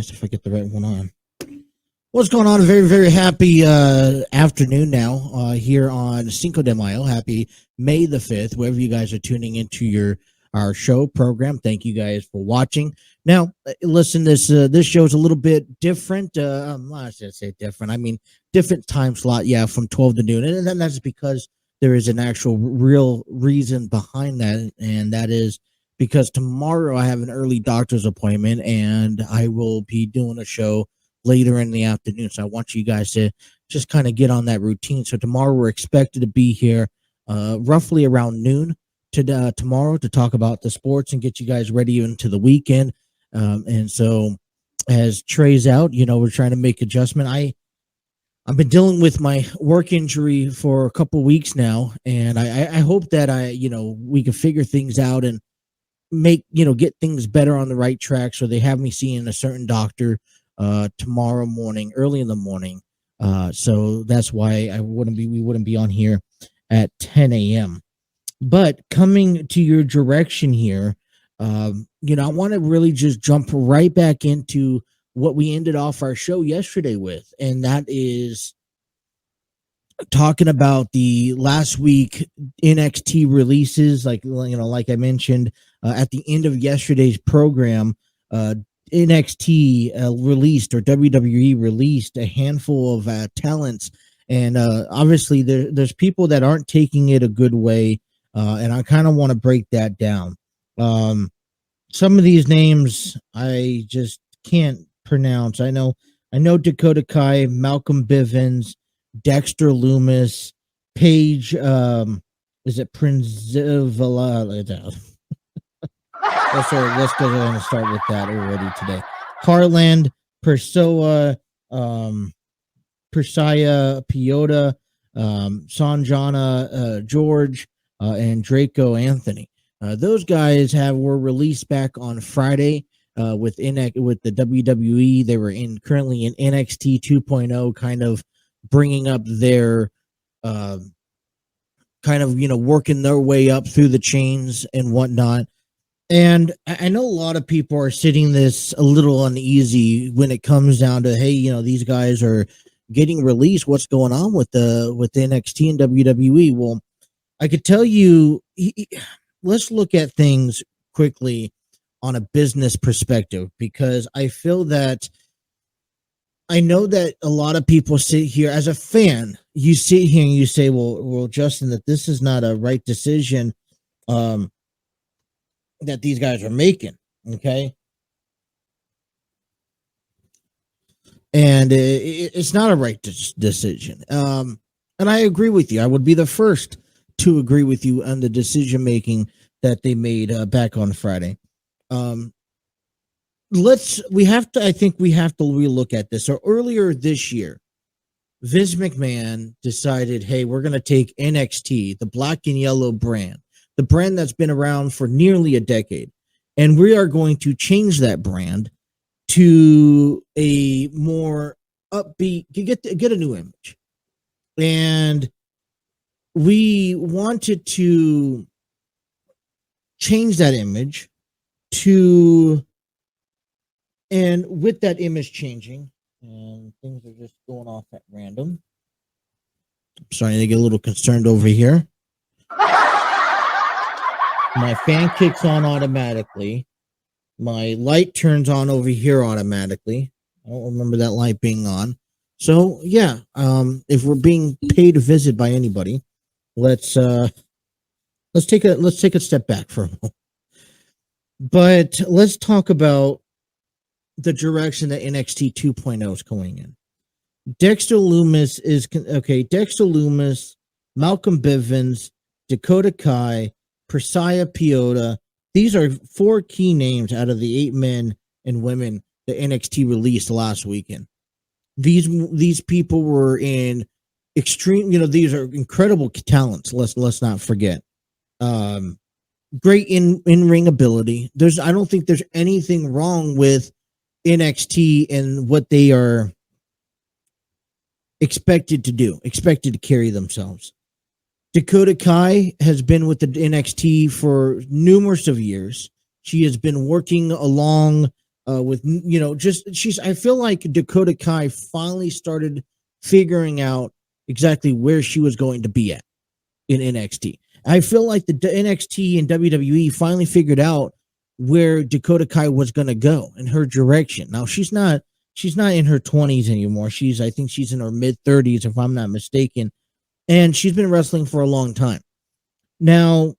podcast if I get the right one on. What's going on? A very, very happy afternoon now here on Cinco de Mayo. Happy May the 5th, wherever you guys are tuning into our show program. Thank you guys for watching. Now, listen, this show is a little bit different. I'm not going to say different. I mean, different time slot, from 12 to noon. And then that's because there is an actual real reason behind that, and that is because tomorrow I have an early doctor's appointment, and I will be doing a show later in the afternoon. So I want you guys to just kind of get on that routine. So tomorrow we're expected to be here roughly around noon tomorrow to talk about the sports and get you guys ready into the weekend. And so as Trey's out, we're trying to make adjustment. I've been dealing with my work injury for a couple weeks now, and I hope that we can figure things out and get things better on the right track. So they have me seeing a certain doctor tomorrow morning, early in the morning. So that's why we wouldn't be on here at 10 a.m. But coming to your direction here, I want to really just jump right back into what we ended off our show yesterday with, and that is talking about the last week NXT releases. Like I mentioned at the end of yesterday's program, NXT released, or WWE released, a handful of talents, and obviously there's people that aren't taking it a good way, and I kind of want to break that down. Some of these names I just can't pronounce. I know Dakota Kai, Malcolm Bivens, Dexter Loomis, Paige, is it Prinzivala? let's go ahead and start with that already today. Harland, Persia Piota, Sanjana George, and Draco Anthony. Those guys were released back on Friday with the WWE. They were currently in NXT 2.0, kind of bringing up their working their way up through the chains and whatnot. And I know a lot of people are sitting this a little uneasy when it comes down to, hey, these guys are getting released. What's going on with NXT and WWE? Well, I could tell you, let's look at things quickly on a business perspective, because I feel that I know that a lot of people sit here as a fan. You sit here and you say, well, Justin, that this is not a right decision that these guys are making. Okay. And it's not a right decision. And I agree with you. I would be the first to agree with you on the decision making that they made back on Friday. I think we have to relook at this. So earlier this year, Vince McMahon decided, hey, we're going to take NXT, the black and yellow brand, the brand that's been around for nearly a decade, and we are going to change that brand to a more upbeat, get a new image. And we wanted to change that image and with that image changing, and things are just going off at random. I'm starting to get a little concerned over here. My fan kicks on automatically. My light turns on over here automatically. I don't remember that light being on. So yeah, if we're being paid a visit by anybody, let's take a step back for a moment. But let's talk about the direction that NXT 2.0 is going in. Dexter Loomis, Malcolm Bivens, Dakota Kai, Persia Piota. These are 4 key names out of the 8 men and women that NXT released last weekend. These people were in extreme, these are incredible talents. Let's not forget. Great in-ring ability. I don't think there's anything wrong with NXT and what they are expected to carry themselves. Dakota Kai has been with the NXT for numerous of years. She has been working along with I feel like Dakota Kai finally started figuring out exactly where she was going to be at in NXT. I feel like the NXT and WWE finally figured out where Dakota Kai was going to go in her direction. Now she's not in her 20s anymore. I think she's in her mid 30s if I'm not mistaken, and she's been wrestling for a long time. Now,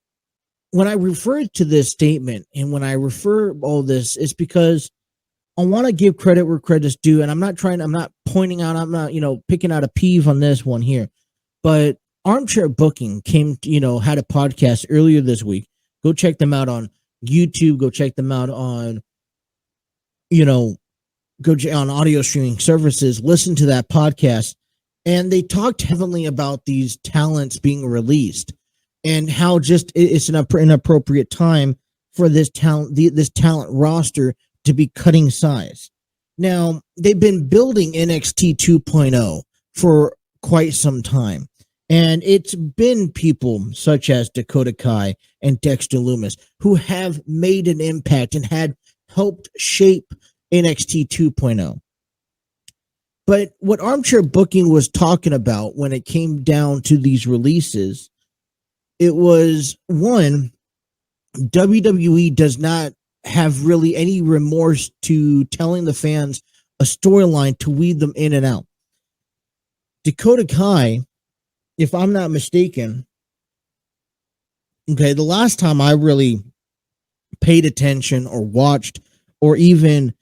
when I refer to this statement and when I refer all this, it's because I want to give credit where credit's due, and I'm not pointing out, I'm not, picking out a peeve on this one here, but Armchair Booking had a podcast earlier this week. Go check them out on YouTube. Go check them out on, on audio streaming services. Listen to that podcast, and they talked heavily about these talents being released and how just it's an inappropriate time for this talent roster to be cutting size. Now, they've been building NXT 2.0 for quite some time, and it's been people such as Dakota Kai and Dexter Lumis who have made an impact and had helped shape NXT 2.0. But what Armchair Booking was talking about when it came down to these releases, it was, one, WWE does not have really any remorse to telling the fans a storyline to weed them in and out. Dakota Kai, if I'm not mistaken, the last time I really paid attention or watched or even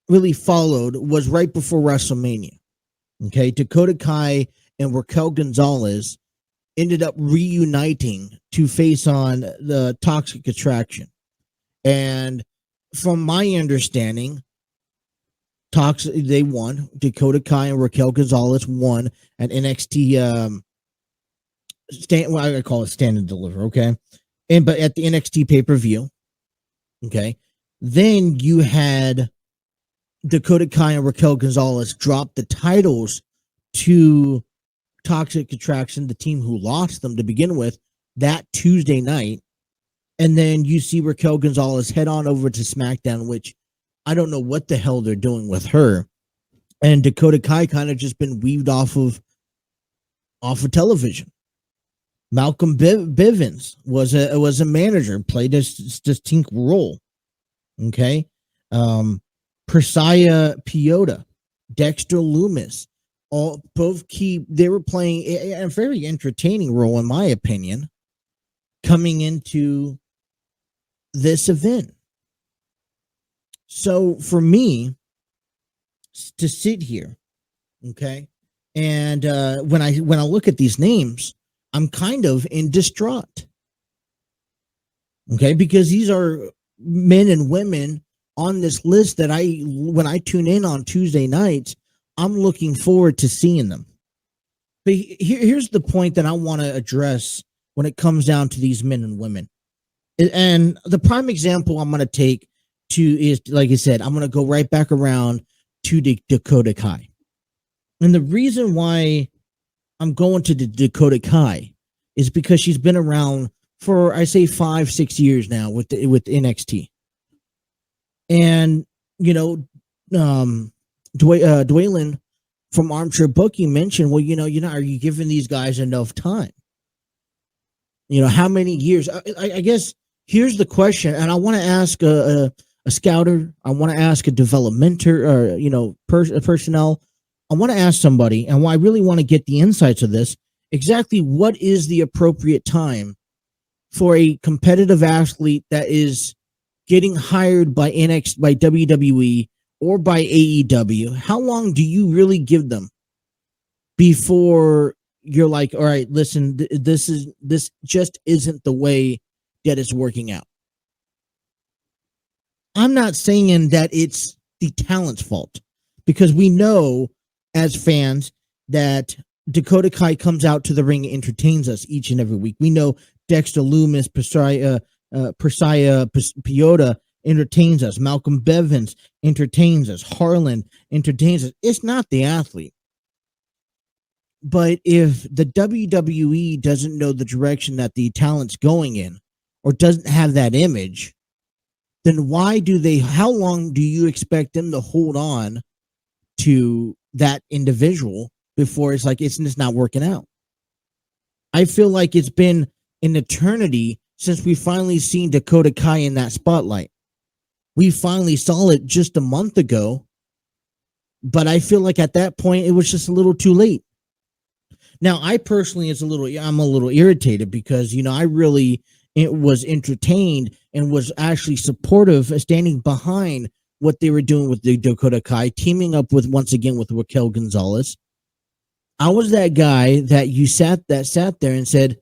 really followed was right before WrestleMania. Dakota Kai and Raquel Gonzalez ended up reuniting to face on the Toxic Attraction. And from my understanding, they won. Dakota Kai and Raquel Gonzalez won at NXT I call it Stand and Deliver, okay? But at the NXT pay-per-view, okay? Then you had Dakota Kai and Raquel Gonzalez drop the titles to Toxic Attraction, the team who lost them to begin with, that Tuesday night. And then you see Raquel Gonzalez head on over to SmackDown, which I don't know what the hell they're doing with her. And Dakota Kai kind of just been weaved off of television. Malcolm Bivens was a manager, played a distinct role. Okay. Persaya Piota, Dexter Lumis, they were playing a very entertaining role, in my opinion, coming into this event. So for me to sit here, okay, and when I look at these names, I'm kind of in distraught, okay, because these are men and women on this list that when I tune in on Tuesday nights, I'm looking forward to seeing them. But here's the point that I want to address when it comes down to these men and women. And the prime example I'm going to take is, like I said, I'm going to go right back around to Dakota Kai. And the reason why I'm going to the Dakota Kai is because she's been around for, I say, 5-6 years now with NXT. And, Dwaylen from Armchair Booking mentioned, well, are you giving these guys enough time? How many years? I guess here's the question, and I want to ask a scouter. I want to ask a developmental, or personnel. I want to ask somebody, and I really want to get the insights of this. Exactly what is the appropriate time for a competitive athlete that is getting hired by by WWE or by AEW? How long do you really give them before you're like, all right, listen, this just isn't the way that it's working out? I'm not saying that it's the talent's fault, because we know as fans that Dakota Kai comes out to the ring and entertains us each and every week. We know Dexter Lumis, Persaya Piota entertains us. Malcolm Bivens entertains us. Harlan entertains us. It's not the athlete. But if the WWE doesn't know the direction that the talent's going in, or doesn't have that image, then how long do you expect them to hold on to that individual before it's like it's just not working out? I feel like it's been an eternity since we finally seen Dakota Kai in that spotlight. We finally saw it just a month ago, but I feel like at that point it was just a little too late. Now, I personally I'm a little irritated because, I really was entertained and was actually supportive of standing behind what they were doing with the Dakota Kai, teaming up once again with Raquel Gonzalez. I was that guy that sat there and said,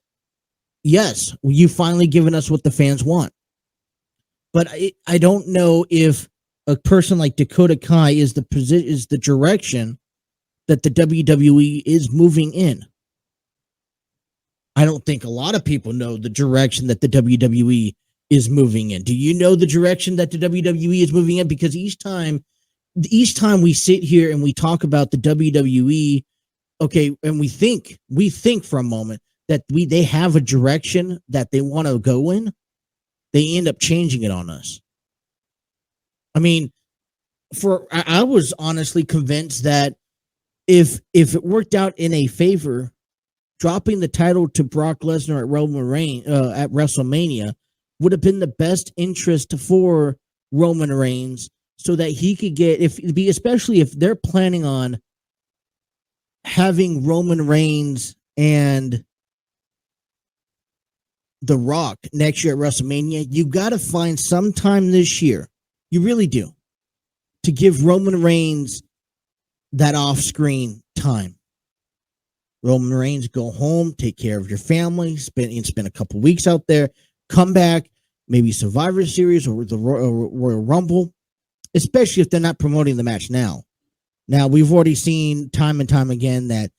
yes, you finally given us what the fans want. But I don't know if a person like Dakota Kai is the direction that the WWE is moving in. I don't think a lot of people know the direction that the WWE is moving in. Do you know the direction that the WWE is moving in? Because each time we sit here and we talk about the WWE, okay, and we think for a moment that they have a direction that they want to go in, they end up changing it on us. I mean, I was honestly convinced that if it worked out in a favor, dropping the title to Brock Lesnar at Roman Reigns at WrestleMania would have been the best interest for Roman Reigns, so that he could especially if they're planning on having Roman Reigns and The Rock next year at WrestleMania. You got to find some time this year, you really do, to give Roman Reigns that off-screen time. Roman Reigns, go home, take care of your family, spend a couple weeks out there, come back, maybe Survivor Series or the Royal Rumble, especially if they're not promoting the match now. Now, we've already seen time and time again that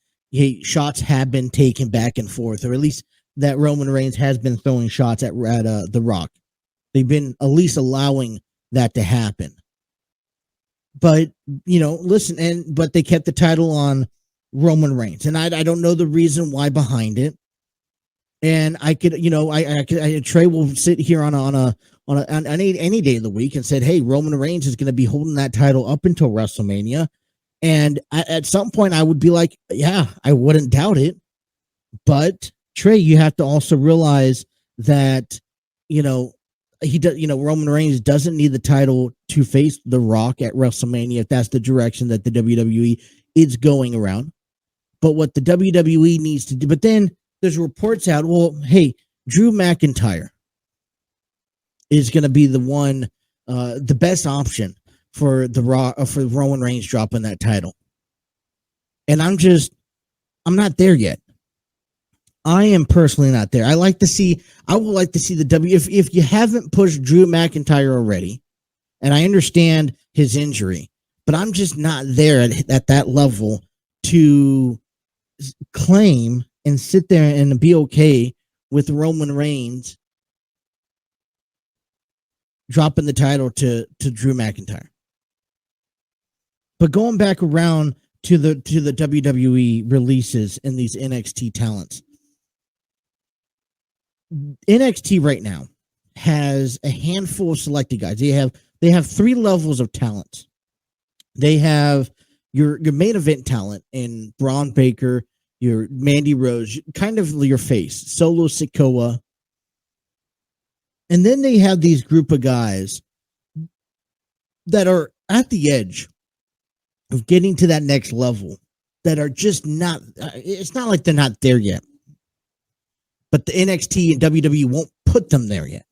shots have been taken back and forth, or at least that Roman Reigns has been throwing shots at The Rock. They've been at least allowing that to happen. But, but they kept the title on Roman Reigns, and I don't know the reason why behind it. And I could, Trey will sit here on any day of the week and said, hey, Roman Reigns is going to be holding that title up until WrestleMania. And at some point I would be like, yeah, I wouldn't doubt it. But Trey, you have to also realize that, Roman Reigns doesn't need the title to face The Rock at WrestleMania if that's the direction that the WWE is going around. But what the WWE needs to do, but then there's reports out, well, hey, Drew McIntyre is going to be the one, the best option for for Roman Reigns dropping that title. And I'm not there yet. I am personally not there. I would like to see the if you haven't pushed Drew McIntyre already, and I understand his injury, but I'm just not there at that level to claim and sit there and be okay with Roman Reigns dropping the title to Drew McIntyre. But going back around to the WWE releases and these NXT talents, NXT right now has a handful of selected guys. They have three levels of talent. They have your main event talent in Braun Baker, your Mandy Rose, kind of your face, Solo Sikoa. And then they have these group of guys that are at the edge of getting to that next level, that are just not, it's not like they're not there yet. But the NXT and WWE won't put them there yet.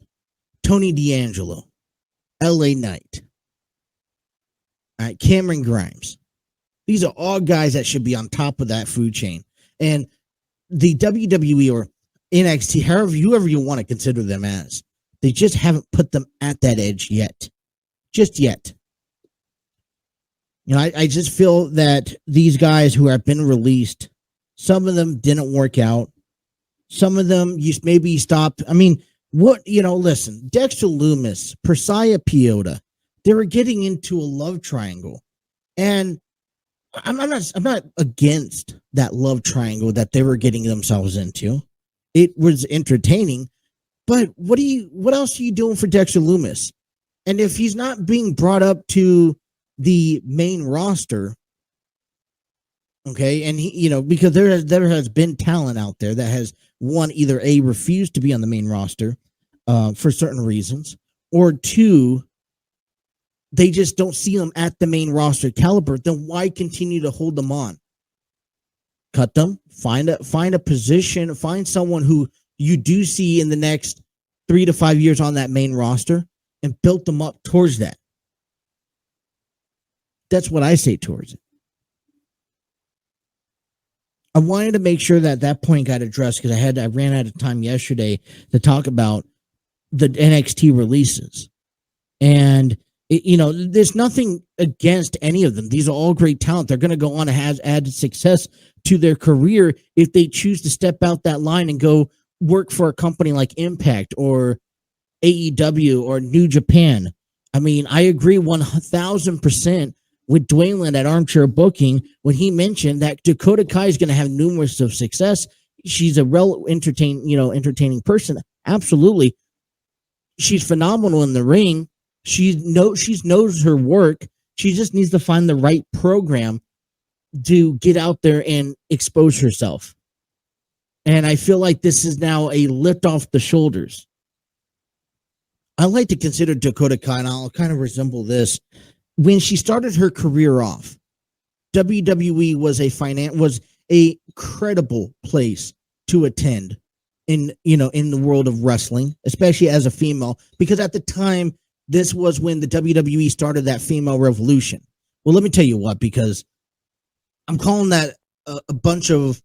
Tony D'Angelo, LA Knight, all right, Cameron Grimes. These are all guys that should be on top of that food chain. And the WWE or NXT, whoever you want to consider them as, they just haven't put them at that edge yet. Just yet. I just feel that these guys who have been released, some of them didn't work out. Some of them maybe stopped. I mean, listen, Dexter Lumis, Persea Piota, they were getting into a love triangle. And I'm not against that love triangle that they were getting themselves into. It was entertaining, but what else are you doing for Dexter Lumis? And if he's not being brought up to the main roster, okay, and because there has been talent out there that has either A, refused to be on the main roster for certain reasons, or two, they just don't see them at the main roster caliber, then why continue to hold them on? Cut them, find a position, find someone who you do see in the next 3 to 5 years on that main roster and build them up towards that. That's what I say towards it. I wanted to make sure that point got addressed because I ran out of time yesterday to talk about the NXT releases. And there's nothing against any of them. These are all great talent. They're going to go on to have added success to their career if they choose to step out that line and go work for a company like Impact or AEW or New Japan. I mean, I agree 1,000% with Dwayne at Armchair Booking when he mentioned that Dakota Kai is going to have numerous of success. She's a entertaining person. Absolutely. She's phenomenal in the ring. She knows her work. She just needs to find the right program to get out there and expose herself. And I feel like this is now a lift off the shoulders. I like to consider Dakota Kai, and I'll kind of resemble this. When she started her career off, WWE was a credible place to attend in the world of wrestling, especially as a female, because at the time, this was when the WWE started that female revolution. Well, let me tell you what, because I'm calling that a bunch of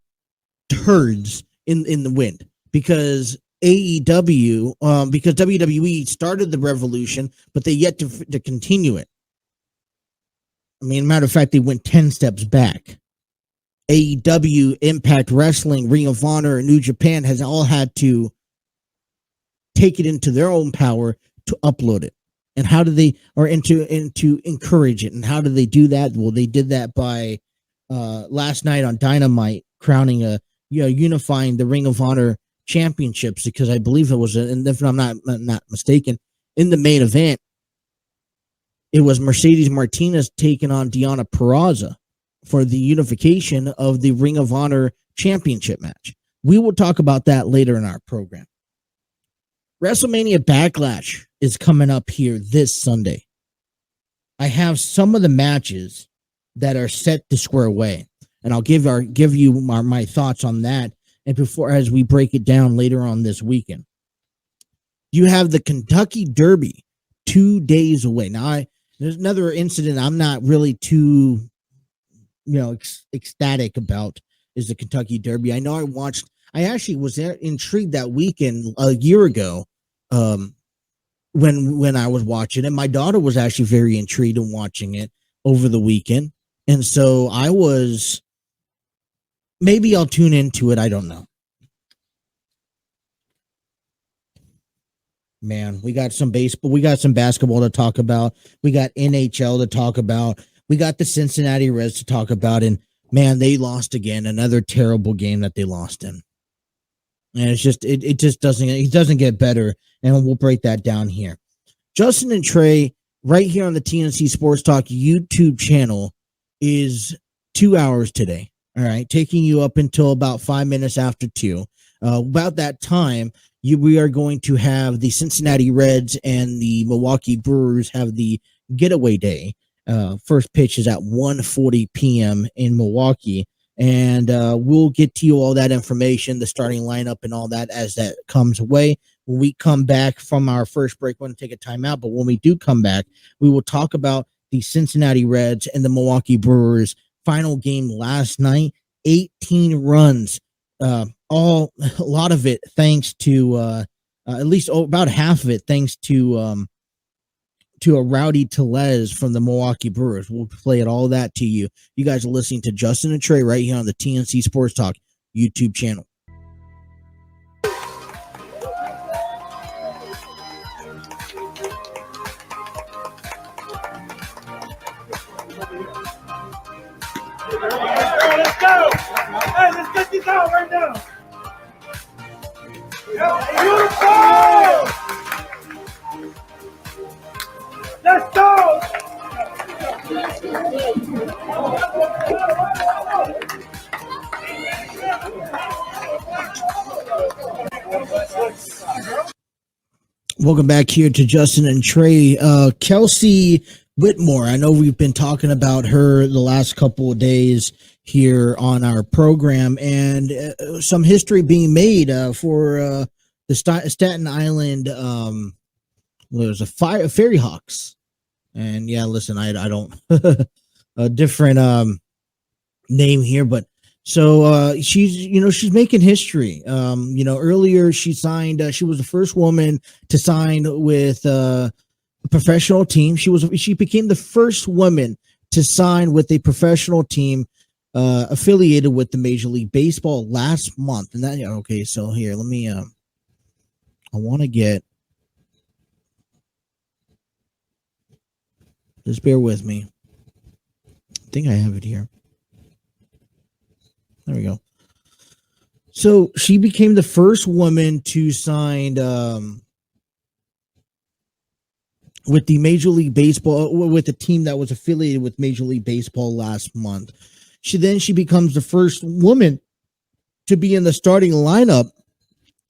turds in the wind, because AEW, because WWE started the revolution, but they yet to continue it. I mean, matter of fact, they went 10 steps back. AEW, Impact Wrestling, Ring of Honor, and New Japan has all had to take it into their own power to upload it. And how do they, and to encourage it? And how do they do that? Well, they did that by last night on Dynamite, crowning unifying the Ring of Honor championships, because I believe it was, and if I'm not mistaken, in the main event, it was Mercedes Martinez taking on Deonna Purrazzo for the unification of the Ring of Honor championship match. We will talk about that later in our program. Wrestlemania Backlash is coming up here this Sunday. I have some of the matches that are set to square away, and I'll give you my thoughts on that. And as we break it down later on this weekend, you have the Kentucky Derby 2 days away. Now, there's another incident I'm not really too, ecstatic about is the Kentucky Derby. I know I actually was intrigued that weekend a year ago when I was watching it. My daughter was actually very intrigued in watching it over the weekend. And so maybe I'll tune into it. I don't know. Man, we got some baseball. We got some basketball to talk about. We got NHL to talk about. We got the Cincinnati Reds to talk about. And man, they lost again. Another terrible game that they lost in. And it's just, it doesn't get better. And we'll break that down here. Justin and Trey, right here on the TNC Sports Talk YouTube channel, is 2 hours today. All right. Taking you up until about 5 minutes after 2. About that time, we are going to have the Cincinnati Reds and the Milwaukee Brewers have the getaway day. First pitch is at 1:40 p.m. in Milwaukee. And we'll get to you all that information, the starting lineup and all that as that comes away. When we come back from our first break, we're going to take a timeout. But when we do come back, we will talk about the Cincinnati Reds and the Milwaukee Brewers final game last night. 18 runs. A lot of it thanks to at least about half of it thanks to a Rowdy Tellez from the Milwaukee Brewers. We'll play it all that to you. You guys are listening to Justin and Trey right here on the TNC Sports Talk YouTube channel. Let's go! Hey, let's get this out right now! Beautiful! Let's go! Welcome back here to Justin and Trey. Kelsie Whitmore, I know we've been talking about her the last couple of days here on our program, and some history being made for the Staten Island. There's a Fairy Hawks, and yeah, listen, I don't a different name here, but so she's making history. Earlier she signed. She was the first woman to sign with a professional team. She became the first woman to sign with a professional team affiliated with the Major League Baseball last month. And that okay. So here, let me. I want to get. Just bear with me. I think I have it here. There we go. So she became the first woman to sign with the Major League Baseball, with a team that was affiliated with Major League Baseball last month. She becomes the first woman to be in the starting lineup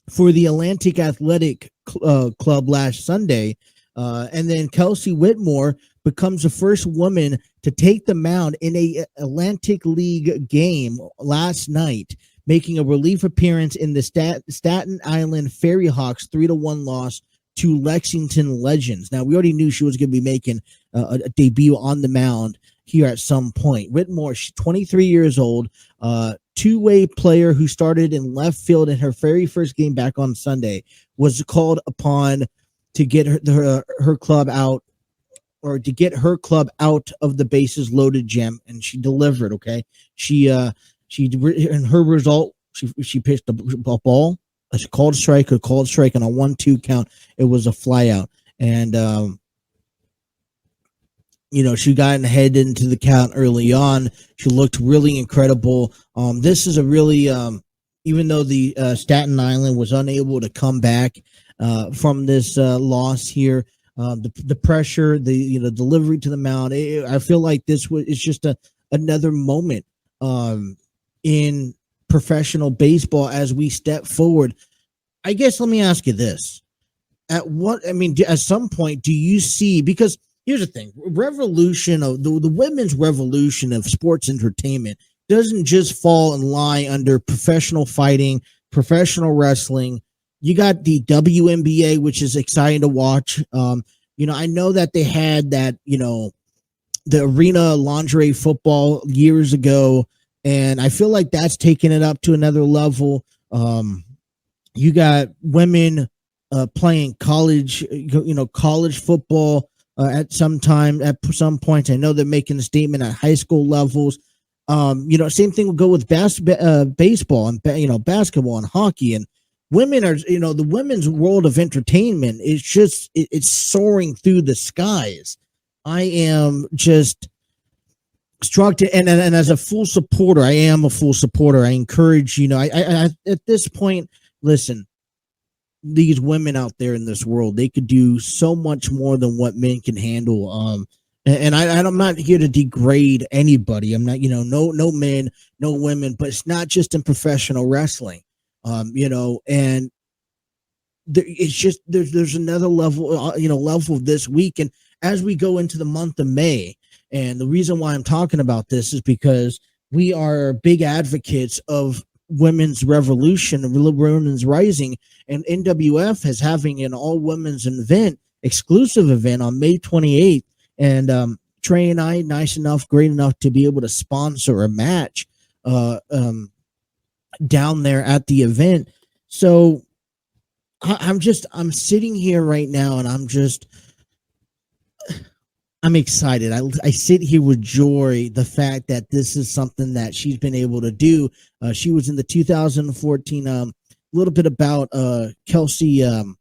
for the Atlantic Athletic Club last Sunday. And then Kelsie Whitmore becomes the first woman to take the mound in a Atlantic League game last night, making a relief appearance in the Staten Island Fairy Hawks 3-1 loss to Lexington Legends. Now, we already knew she was going to be making a debut on the mound here at some point. Whitmore, she's 23 years old, two-way player who started in left field in her very first game back on Sunday, was called upon to get her club out, or to get her club out of the bases loaded gem, and she delivered. Okay, she in her result, she pitched a ball, a called strike, and a 1-2 count. It was a fly out, and she got ahead into the count early on. She looked really incredible. This is a really even though the Staten Island was unable to come back from this loss here. The pressure, the delivery to the mound. I feel like it's just another moment in professional baseball as we step forward. I guess let me ask you this: at some point, do you see? Because here's the thing: the women's revolution of sports entertainment doesn't just fall and lie under professional fighting, professional wrestling. You got the WNBA, which is exciting to watch. I know that they had that, the arena lingerie football years ago, and I feel like that's taken it up to another level. You got women playing college football at some points. I know they're making a statement at high school levels. Same thing would go with baseball and basketball and hockey, and women are, the women's world of entertainment is just, it's soaring through the skies. I am just struck to, and as a full supporter, I am a full supporter. I encourage, I at this point, listen, these women out there in this world, they could do so much more than what men can handle. And I'm not here to degrade anybody. I'm not, no men, no women, but it's not just in professional wrestling. And it's just there's another level, level this week, and as we go into the month of May, and the reason why I'm talking about this is because we are big advocates of women's revolution, women's rising, and NWF is having an all women's exclusive event on May 28th, and Trey and I, great enough to be able to sponsor a match down there at the event. So I'm sitting here right now, and I'm excited. I sit here with joy, the fact that this is something that she's been able to do. She was in the 2014, a little bit about Kelsie.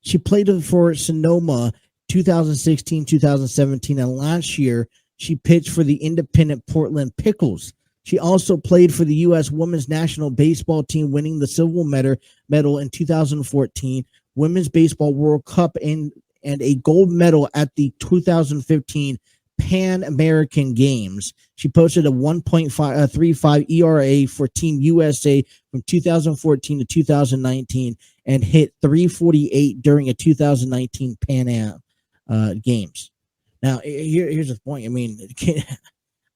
She played for Sonoma 2016, 2017, and last year she pitched for the independent Portland Pickles. She also played for the U.S. Women's National Baseball Team, winning the silver medal in 2014, Women's Baseball World Cup and a gold medal at the 2015 Pan American Games. She posted a 1.35 ERA for Team USA from 2014 to 2019 and hit 348 during a 2019 Pan Am Games. Now, here's the point. I mean,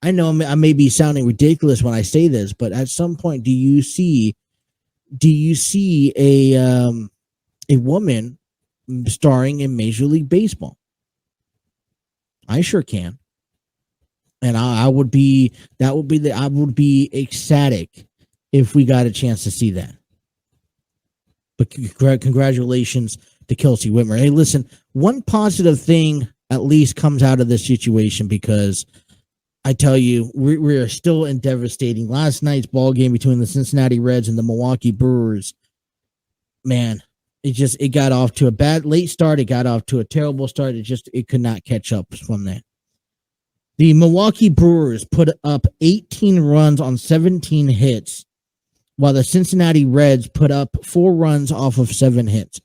I know I may be sounding ridiculous when I say this, but at some point, do you see a woman starring in Major League Baseball? I sure can, and I would be ecstatic if we got a chance to see that. But congratulations to Kelsie Whitmore. Hey, listen, one positive thing at least comes out of this situation, because I tell you, we are still in devastating. Last night's ball game between the Cincinnati Reds and the Milwaukee Brewers, man, it got off to a bad late start. It got off to a terrible start. It could not catch up from there. The Milwaukee Brewers put up 18 runs on 17 hits, while the Cincinnati Reds put up 4 runs off of 7 hits.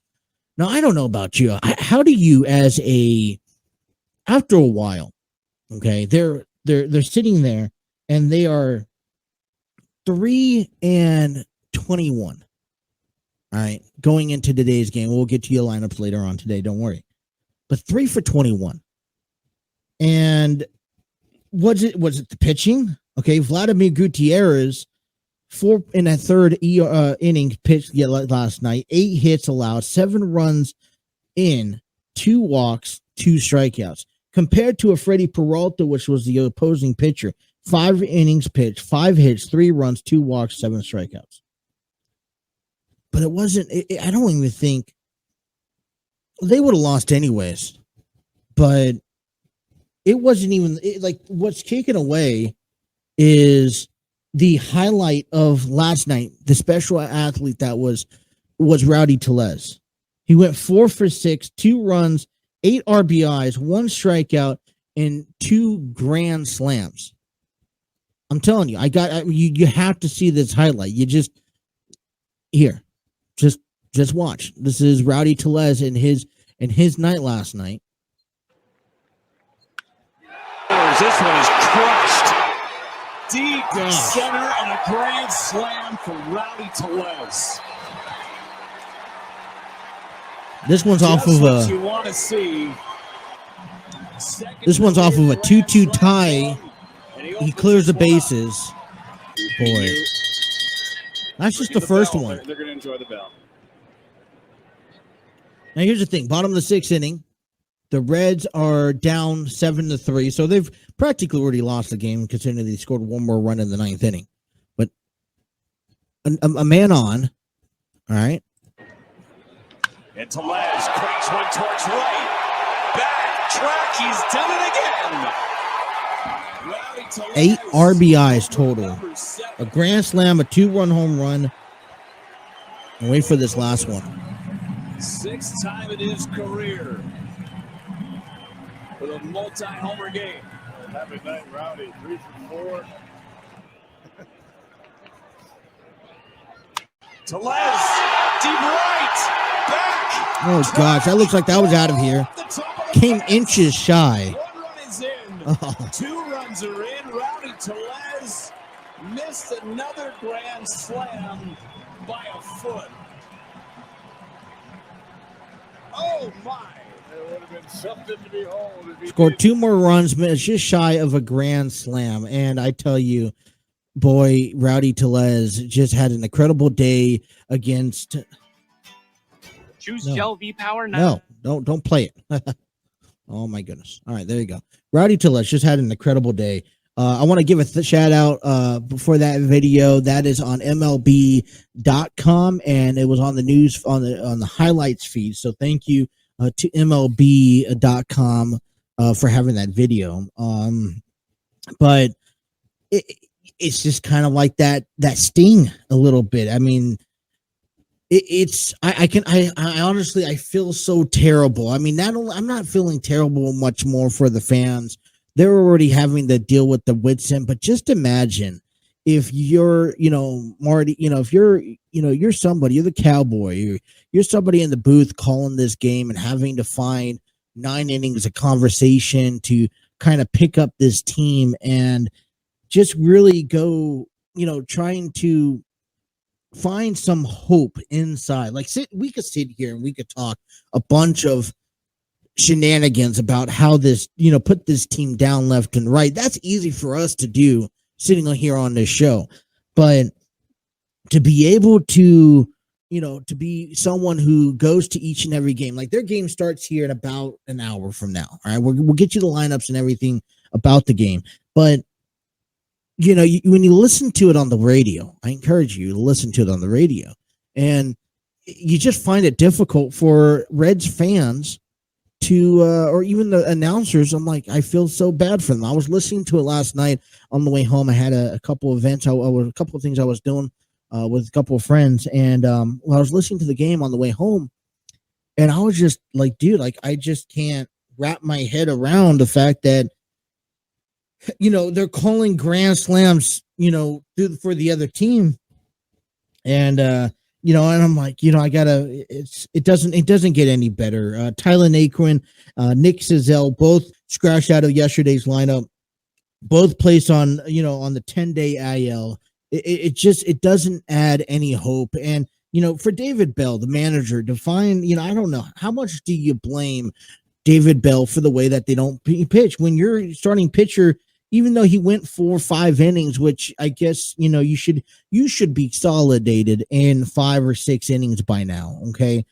Now, I don't know about you. How do you, after a while, okay, they're sitting there and they are 3-21. All right, going into today's game, we'll get to your lineups later on today. Don't worry, but 3 for 21. And was it the pitching? Okay, Vladimir Gutierrez, 4 in a third inning pitched last night. 8 hits allowed, 7 runs in, 2 walks, 2 strikeouts. Compared to a Freddie Peralta, which was the opposing pitcher, 5 innings pitched, 5 hits, 3 runs, 2 walks, 7 strikeouts. But it wasn't. I don't even think they would have lost anyways. But it wasn't even like what's taken away is the highlight of last night. The special athlete that was Rowdy Tellez. He went 4 for 6, 2 runs, 8 RBIs, 1 strikeout, and 2 grand slams. I'm telling you, you have to see this highlight. You just watch. This is Rowdy Tellez in his night last night. This one is crushed deep center and a grand slam for Rowdy Tellez. This one's off of a. This one's off of a 2-2 tie. He clears the bases. Boy, that's just the first one. They're going to enjoy the bell. Now here's the thing: bottom of the 6th inning, the Reds are down 7-3, so they've practically already lost the game, considering they scored 1 more run in the 9th inning. But a man on, all right. And Tellez cranks one towards right. Back track, he's done it again. 8 RBIs total. A grand slam, a 2-run home run. And wait for this last one. 6th time in his career with a multi-homer game. Happy night, Rowdy. 3 for 4. Tellez, deep right. Back. Oh, gosh. That looks like that was out of here. Came inches shy. 1 run is in. Oh. 2 runs are in. Rowdy Tellez missed another grand slam by a foot. Oh, my. It would have been something to behold. Scored 2 more runs, but it's just shy of a grand slam. And I tell you, boy, Rowdy Tellez just had an incredible day against. Choose Gel V-Power now. No, don't play it. Oh, my goodness. All right, there you go. Rowdy Tellez just had an incredible day. I want to give a shout out for that video. That is on MLB.com, and it was on the news on the highlights feed. So thank you to MLB.com for having that video. But it's just kind of like that sting a little bit. I mean, I honestly, I feel so terrible. I mean, I'm not feeling terrible much more for the fans. They're already having to deal with the Whitson, but just imagine if you're, Marty, if you're somebody, you're the Cowboy, you're somebody in the booth calling this game and having to find 9 innings of conversation to kind of pick up this team and just really go, trying to find some hope inside. Like we could sit here and we could talk a bunch of shenanigans about how this, put this team down left and right. That's easy for us to do sitting here on this show. But to be able to, to be someone who goes to each and every game, like their game starts here in about an hour from now. All right. We'll get you the lineups and everything about the game. But, when you listen to it on the radio, I encourage you to listen to it on the radio. And you just find it difficult for Reds fans to, or even the announcers. I'm like, I feel so bad for them. I was listening to it last night on the way home. I had a couple of events. A couple of things I was doing with a couple of friends. And I was listening to the game on the way home. And I was just like, dude, like, I just can't wrap my head around the fact that, they're calling grand slams, for the other team. And, and I'm like, it doesn't get any better. Tyler Naquin, Nick Senzel, both scratched out of yesterday's lineup, both placed on, on the 10-day IL. It doesn't add any hope. And, for David Bell, the manager, to find, I don't know, how much do you blame David Bell for the way that they don't pitch when you're starting pitcher, even though he went 4 or 5 innings, which I guess, you should be solidated in 5 or 6 innings by now. Okay.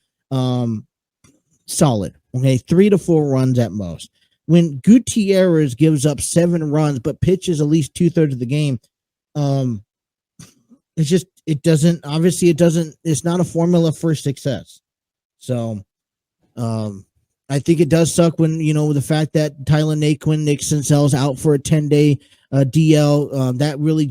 Solid. Okay. 3 to 4 runs at most. When Gutierrez gives up 7 runs, but pitches at least 2/3 of the game, it's not a formula for success. So, I think it does suck when, the fact that Tyler Naquin, Nick Senzel's out for a 10-day DL, that really,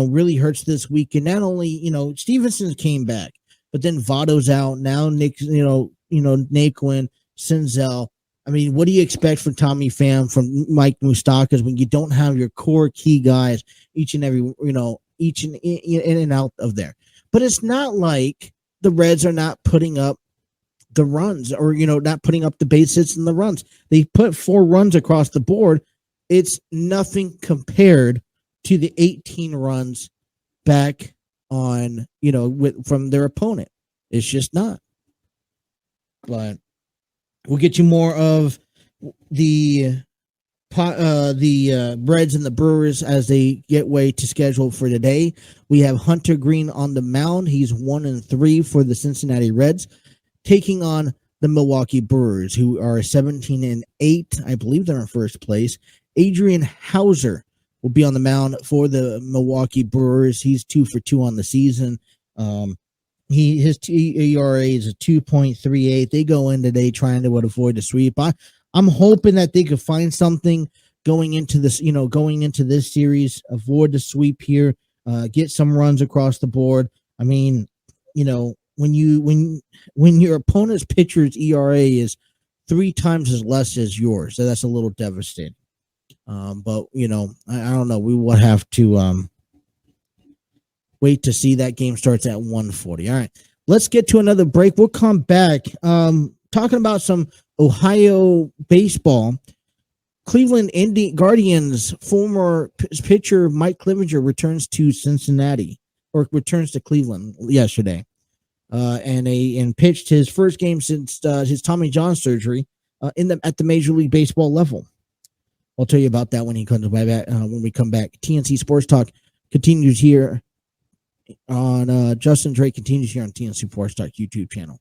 really hurts this week. And not only, Stevenson came back, but then Votto's out. Now Nick, Naquin, Senzel. I mean, what do you expect from Tommy Pham, from Mike Moustakas when you don't have your core key guys each and every, each and in and out of there? But it's not like the Reds are not putting up the runs or, not putting up the base hits and the runs. They put 4 runs across the board. It's nothing compared to the 18 runs back on, from their opponent. It's just not. But we'll get you more of the Reds and the Brewers as they get way to schedule for today. We have Hunter Green on the mound. He's 1-3 for the Cincinnati Reds, taking on the Milwaukee Brewers, who are 17-8. I believe they're in first place. Adrian Hauser will be on the mound for the Milwaukee Brewers. He's 2 for 2 on the season. His ERA is a 2.38. They go in today trying to avoid a sweep. I'm hoping that they could find something going into this, series, avoid the sweep here, get some runs across the board. I mean, when your opponent's pitcher's ERA is 3 times as less as yours, so that's a little devastating. But I don't know. We will have to wait to see. That game starts at 1:40. All right, let's get to another break. We'll come back talking about some Ohio baseball. Cleveland Guardians former pitcher Mike Clevenger returns to Cincinnati, or returns to Cleveland yesterday. And pitched his first game since his Tommy John surgery at the Major League Baseball level. I'll tell you about that when he comes back. When we come back, TNC Sports Talk continues here on Justin Drake continues here on TNC Sports Talk YouTube channel.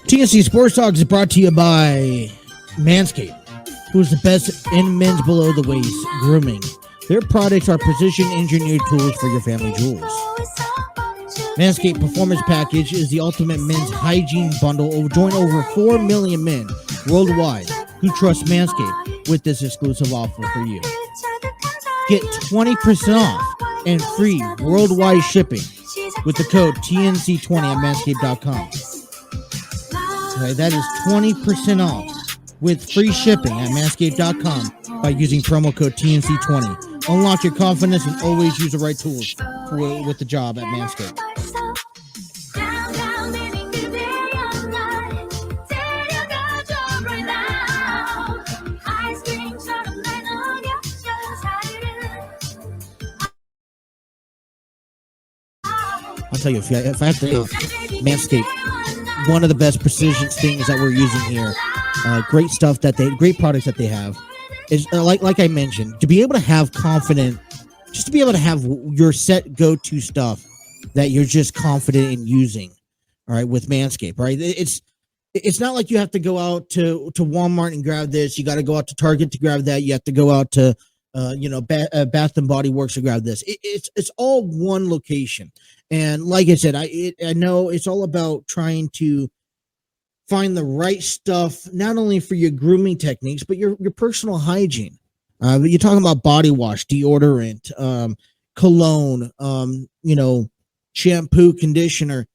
TNC Sports Talk is brought to you by Manscaped, who's the best in men's below the waist grooming. Their products are precision engineered tools for your family jewels. Manscaped Performance Package is the ultimate men's hygiene bundle. Join over 4 million men worldwide who trust Manscaped with this exclusive offer for you. Get 20% off and free worldwide shipping with the code TNC20 at manscaped.com. Okay, that is 20% off with free shipping at manscaped.com by using promo code TNC20. Unlock your confidence and always use the right tools with the job at Manscaped. I'll tell you, if I have to Manscaped, one of the best precision things that we're using here, great stuff great products that they have, is like I mentioned, to be able to have just to be able to have your set go-to stuff that you're just confident in using. All right, with Manscaped, right? It's not like you have to go out to Walmart and grab this. You got to go out to Target to grab that. You have to go out to Bath and Body Works to grab this. It's all one location. And like I said, I know it's all about trying to find the right stuff, not only for your grooming techniques, but your personal hygiene. You're talking about body wash, deodorant, cologne, shampoo, conditioner,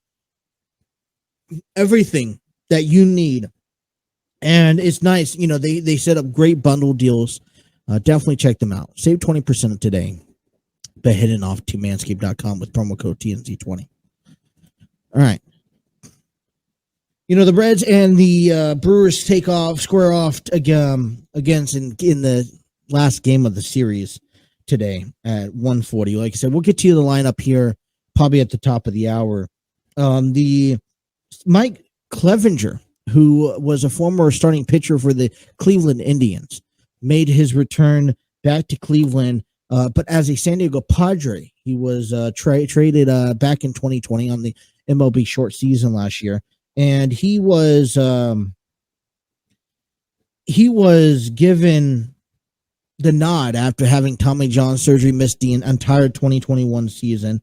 everything that you need. And it's nice. They set up great bundle deals. Definitely check them out. Save 20% today by heading off to manscaped.com with promo code TNC20. All right. The Reds and the Brewers square off against in the last game of the series today at 1:40. Like I said, we'll get to the lineup here probably at the top of the hour. The Mike Clevenger, who was a former starting pitcher for the Cleveland Indians, made his return back to Cleveland, but as a San Diego Padre. He was traded back in 2020 on the MLB short season last year, and he was given the nod after having Tommy John surgery, missed the entire 2021 season.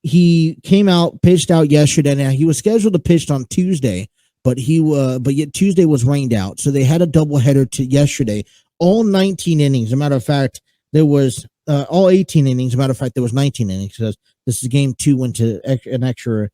He came out, pitched out yesterday. Now he was scheduled to pitch on Tuesday, but yet Tuesday was rained out, so they had a doubleheader to yesterday. All 19 innings. As a matter of fact, there was all 18 innings. As a matter of fact, there was 19 innings because this is game 2 went to an extra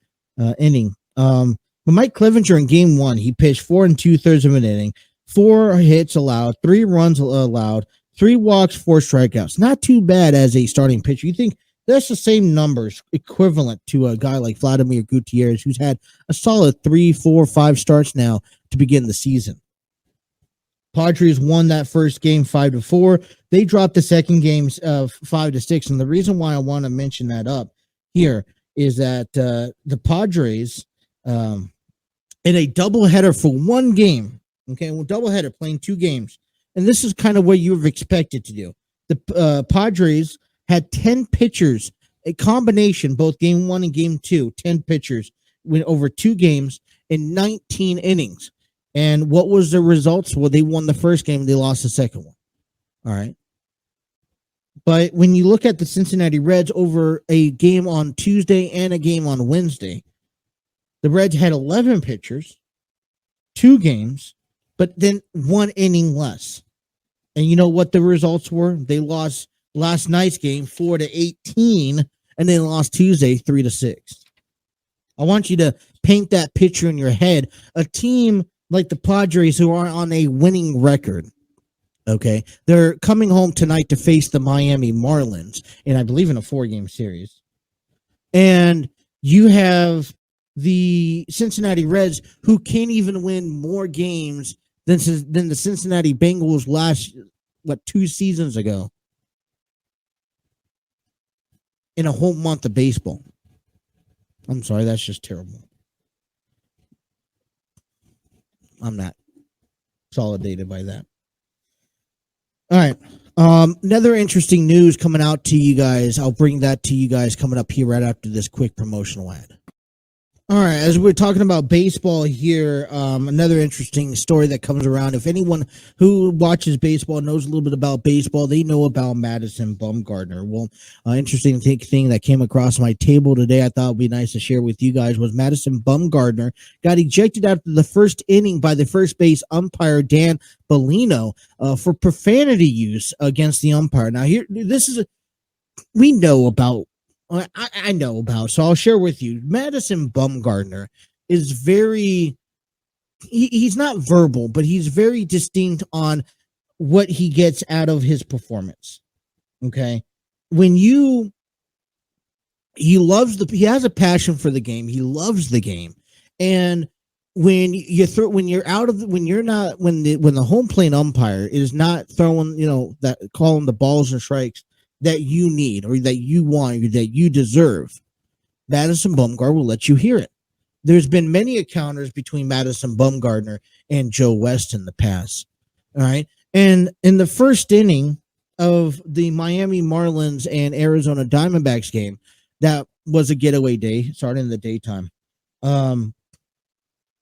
inning. But Mike Clevenger in game 1, he pitched 4 2/3 of an inning, 4 hits allowed, 3 runs allowed, 3 walks, 4 strikeouts. Not too bad as a starting pitcher. You think that's the same numbers equivalent to a guy like Vladimir Gutierrez, who's had a solid 3, 4, 5 starts now to begin the season. Padres won that first game 5-4. They dropped the second game 5-6. And the reason why I want to mention that up here is that the Padres in a doubleheader for one game, doubleheader playing 2 games. And this is kind of what you've expected to do. The Padres had 10 pitchers, a combination, both game 1 and game 2, 10 pitchers went over 2 games in 19 innings. And what was the results? Well, they won the first game. They lost the second one. All right. But when you look at the Cincinnati Reds over a game on Tuesday and a game on Wednesday, the Reds had 11 pitchers, 2 games, but then 1 inning less. And you know what the results were? They lost last night's game 4-18, and then lost Tuesday 3-6. I want you to paint that picture in your head. A team like the Padres, who are on a winning record, okay, they're coming home tonight to face the Miami Marlins, and I believe in a 4-game series. And you have the Cincinnati Reds, who can't even win more games than the Cincinnati Bengals last 2 seasons ago in a whole month of baseball. I'm sorry, that's just terrible. I'm not solidated by that. All right. Another interesting news coming out to you guys. I'll bring that to you guys coming up here right after this quick promotional ad. All right, as we're talking about baseball here, another interesting story that comes around. If anyone who watches baseball knows a little bit about baseball, they know about Madison Bumgarner. Well, interesting thing that came across my table today, I thought would be nice to share with you guys, was Madison Bumgarner got ejected after the first inning by the first base umpire, Dan Bellino, for profanity use against the umpire. Now, we know about. I know about, so I'll share with you. Madison Bumgarner is he's not verbal, but he's very distinct on what he gets out of his performance. Okay. he has a passion for the game. He loves the game. And when the home plate umpire is not throwing, that calling the balls and strikes that you need or that you want or that you deserve, Madison Bumgarner will let you hear it. There's been many encounters between Madison Bumgarner and Joe West in the past. All right. And in the first inning of the Miami Marlins and Arizona Diamondbacks game, that was a getaway day, starting in the daytime.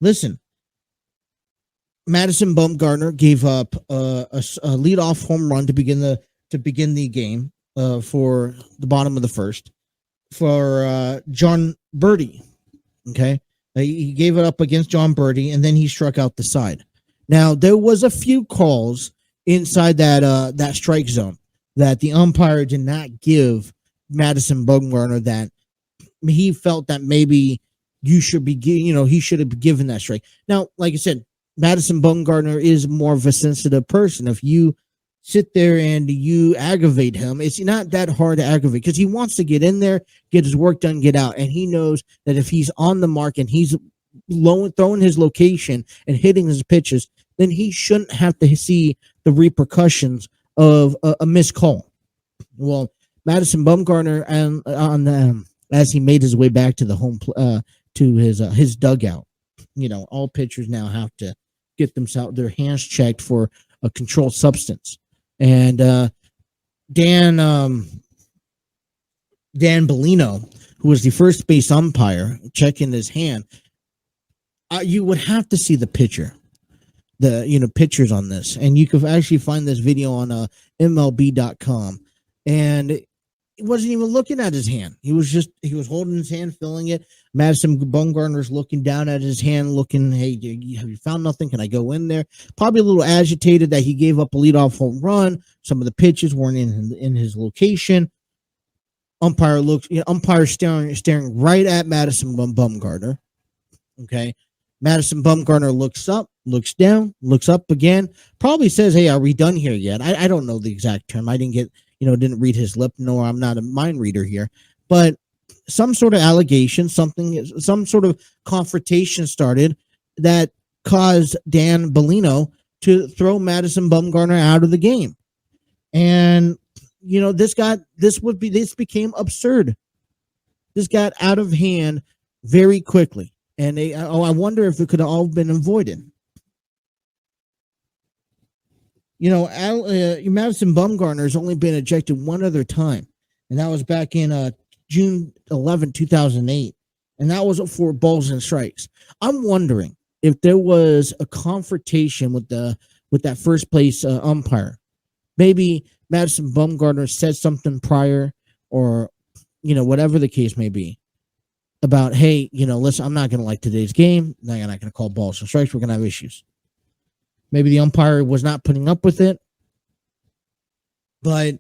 Listen, Madison Bumgarner gave up a leadoff home run to begin the game for the bottom of the first for John Birdie. Okay, he gave it up against John Birdie, and then he struck out the side. Now there was a few calls inside that strike zone that the umpire did not give Madison Bumgarner, that he felt that maybe he should have been given that strike. Now, like I said, Madison Bumgarner is more of a sensitive person. If you sit there and you aggravate him, it's not that hard to aggravate because he wants to get in there, get his work done, get out. And he knows that if he's on the mark and he's throwing his location and hitting his pitches, then he shouldn't have to see the repercussions of a missed call. Well, Madison Bumgarner, as he made his way back to the home to his dugout, all pitchers now have to get their hands checked for a controlled substance. And Dan Bellino, who was the first base umpire, checking his hand, you would have to see the pitcher. Pictures on this, and you could actually find this video on MLB.com. And he wasn't even looking at his hand. He was holding his hand, feeling it. Madison Bumgarner's looking down at his hand, looking, hey, have you found nothing? Can I go in there? Probably a little agitated that he gave up a leadoff home run. Some of the pitches weren't in his location. Umpire staring right at Madison Bumgarner. Okay. Madison Bumgarner looks up, looks down, looks up again, probably says, hey, are we done here yet? I don't know the exact term. I didn't read his lip, nor I'm not a mind reader here, but some sort of allegation, some sort of confrontation started that caused Dan Bellino to throw Madison Bumgarner out of the game. And, this became absurd. This got out of hand very quickly. And I wonder if it could have all been avoided. Madison Bumgarner has only been ejected one other time, and that was back in June 11, 2008, and that was for balls and strikes. I'm wondering if there was a confrontation with that first place umpire. Maybe Madison Bumgarner said something prior, or whatever the case may be, about, hey, listen, I'm not going to like today's game. I'm not going to call balls and strikes. We're going to have issues. Maybe the umpire was not putting up with it. But,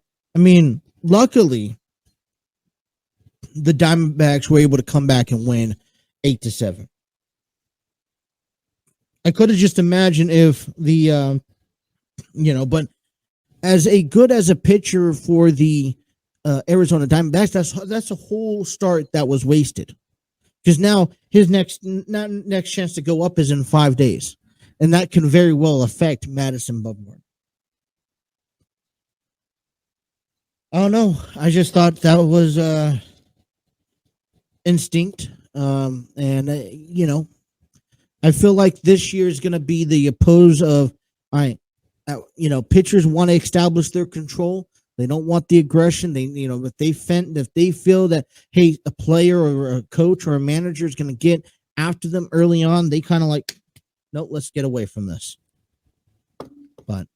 luckily, the Diamondbacks were able to come back and win 8-7. I could have just imagined if but as a pitcher for the Arizona Diamondbacks, that's a whole start that was wasted. Because now his next chance to go up is in 5 days. And that can very well affect Madison Bumgarner. I don't know. I just thought that was instinct. I feel like this year is going to be the oppose of, all right, pitchers want to establish their control. They don't want the aggression. If they feel that, hey, a player or a coach or a manager is going to get after them early on, they kind of like, nope, let's get away from this. But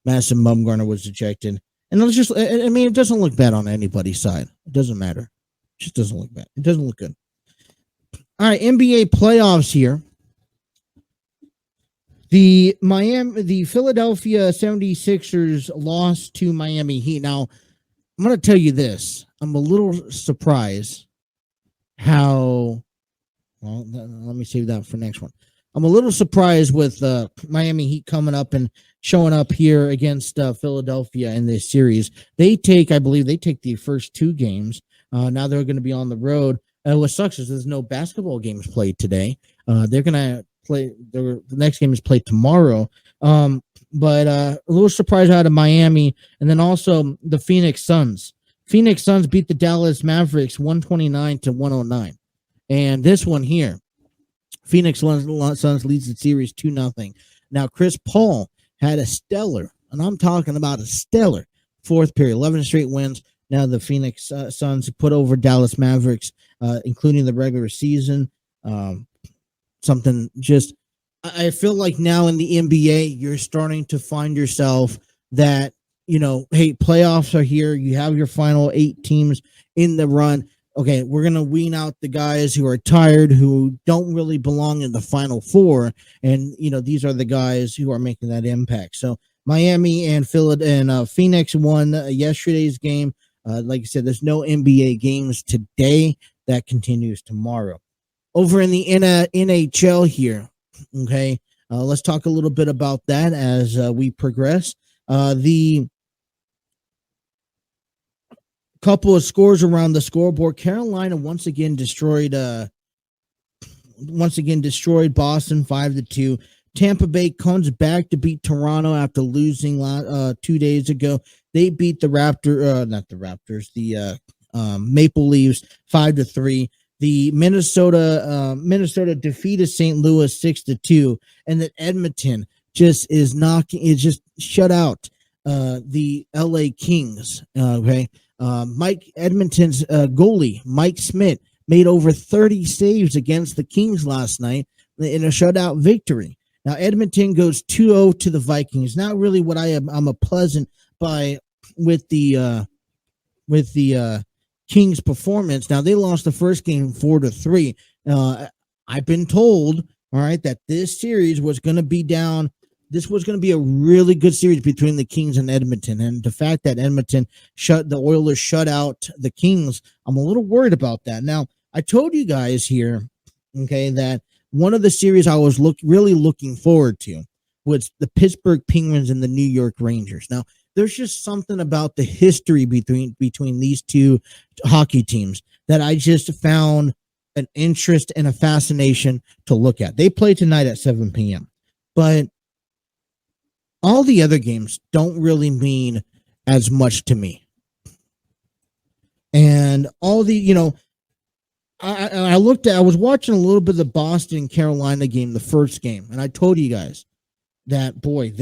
Madison Bumgarner was ejected, and it doesn't look bad on anybody's side. It doesn't matter. It just doesn't look bad. It doesn't look good. All right, NBA playoffs here. The Philadelphia 76ers lost to Miami Heat. Now, I'm going to tell you this. I'm a little surprised let me save that for next one. I'm a little surprised with Miami Heat coming up and showing up here against Philadelphia in this series. I believe they take the first 2 games. Now they're going to be on the road. What sucks is there's no basketball games played today. They're going to play. The next game is played tomorrow. But a little surprise out of Miami, and then also the Phoenix Suns. Phoenix Suns beat the Dallas Mavericks 129-109. And this one here, Phoenix Suns leads the series 2-0. Now, Chris Paul had a stellar, and I'm talking about a stellar, 4th period, 11 straight wins. Now the Phoenix Suns put over Dallas Mavericks, including the regular season. Something just, I feel like now in the NBA, you're starting to find yourself that, hey, playoffs are here. You have your final 8 teams in the run. Okay, we're going to wean out the guys who are tired, who don't really belong in the final 4. And, these are the guys who are making that impact. So Miami and Phoenix won yesterday's game. Like I said, there's no NBA games today. That continues tomorrow. Over in the NHL here, okay, let's talk a little bit about that as we progress. The couple of scores around the scoreboard. Carolina once again destroyed Boston 5-2. Tampa Bay comes back to beat Toronto after losing 2 days ago. They beat the Maple Leafs 5-3. The Minnesota defeated St. Louis 6-2, and then Edmonton just shut out the LA Kings. Okay. Edmonton's goalie, Mike Smith, made over 30 saves against the Kings last night in a shutout victory. Now, Edmonton goes 2-0 to the Vikings. Not really what I'm a pleasant by with the Kings' performance. Now, they lost the first game 4-3. I've been told, all right, that this series was going to be down. This was going to be a really good series between the Kings and Edmonton. And the fact that the Oilers shut out the Kings, I'm a little worried about that. Now, I told you guys here, okay, that one of the series I was really looking forward to was the Pittsburgh Penguins and the New York Rangers. Now, there's just something about the history between these two hockey teams that I just found an interest and a fascination to look at. They play tonight at 7 p.m. But all the other games don't really mean as much to me. And all the, I was watching a little bit of the Boston Carolina game, the first game, and I told you guys that, boy,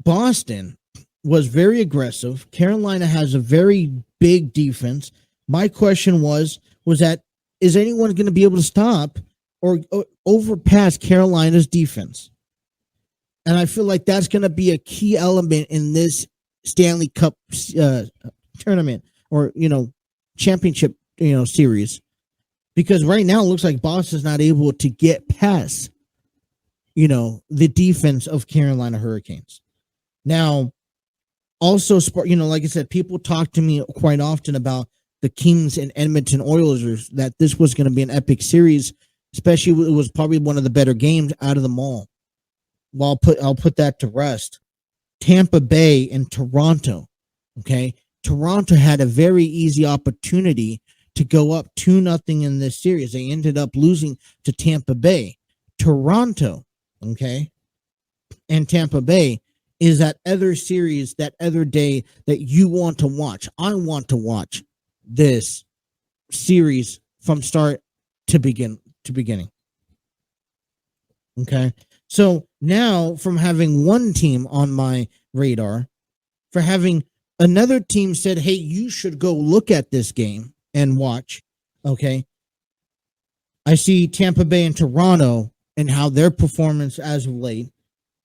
Boston was very aggressive. Carolina has a very big defense. My question was that, is anyone going to be able to stop or overpass Carolina's defense? And I feel like that's going to be a key element in this Stanley Cup tournament or, championship, series. Because right now it looks like Boston's not able to get past, the defense of Carolina Hurricanes. Now, also, like I said, people talk to me quite often about the Kings and Edmonton Oilers, that this was going to be an epic series, especially it was probably one of the better games out of them all. Well, I'll put that to rest. Tampa Bay and Toronto. Okay. Toronto had a very easy opportunity to go up 2-0 in this series. They ended up losing to Tampa Bay. Toronto, okay, and Tampa Bay is that other series, that other day that you want to watch. I want to watch this series from start to beginning. Okay. So now, from having one team on my radar, for having another team said, hey, you should go look at this game and watch. Okay. I see Tampa Bay and Toronto and how their performance as of late.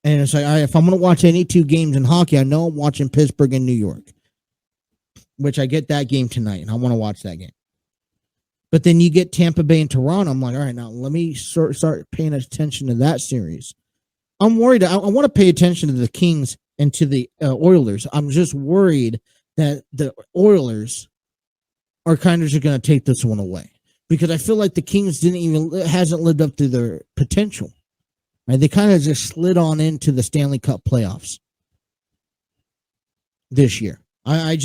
And it's like, all right, if I'm going to watch any 2 games in hockey, I know I'm watching Pittsburgh and New York, which I get that game tonight, and I want to watch that game. But then you get Tampa Bay and Toronto. I'm like, all right, now let me start paying attention to that series. I'm worried. I want to pay attention to the Kings and to the Oilers. I'm just worried that the Oilers are kind of just going to take this one away, because I feel like the Kings hasn't lived up to their potential. Right? They kind of just slid on into the Stanley Cup playoffs this year. I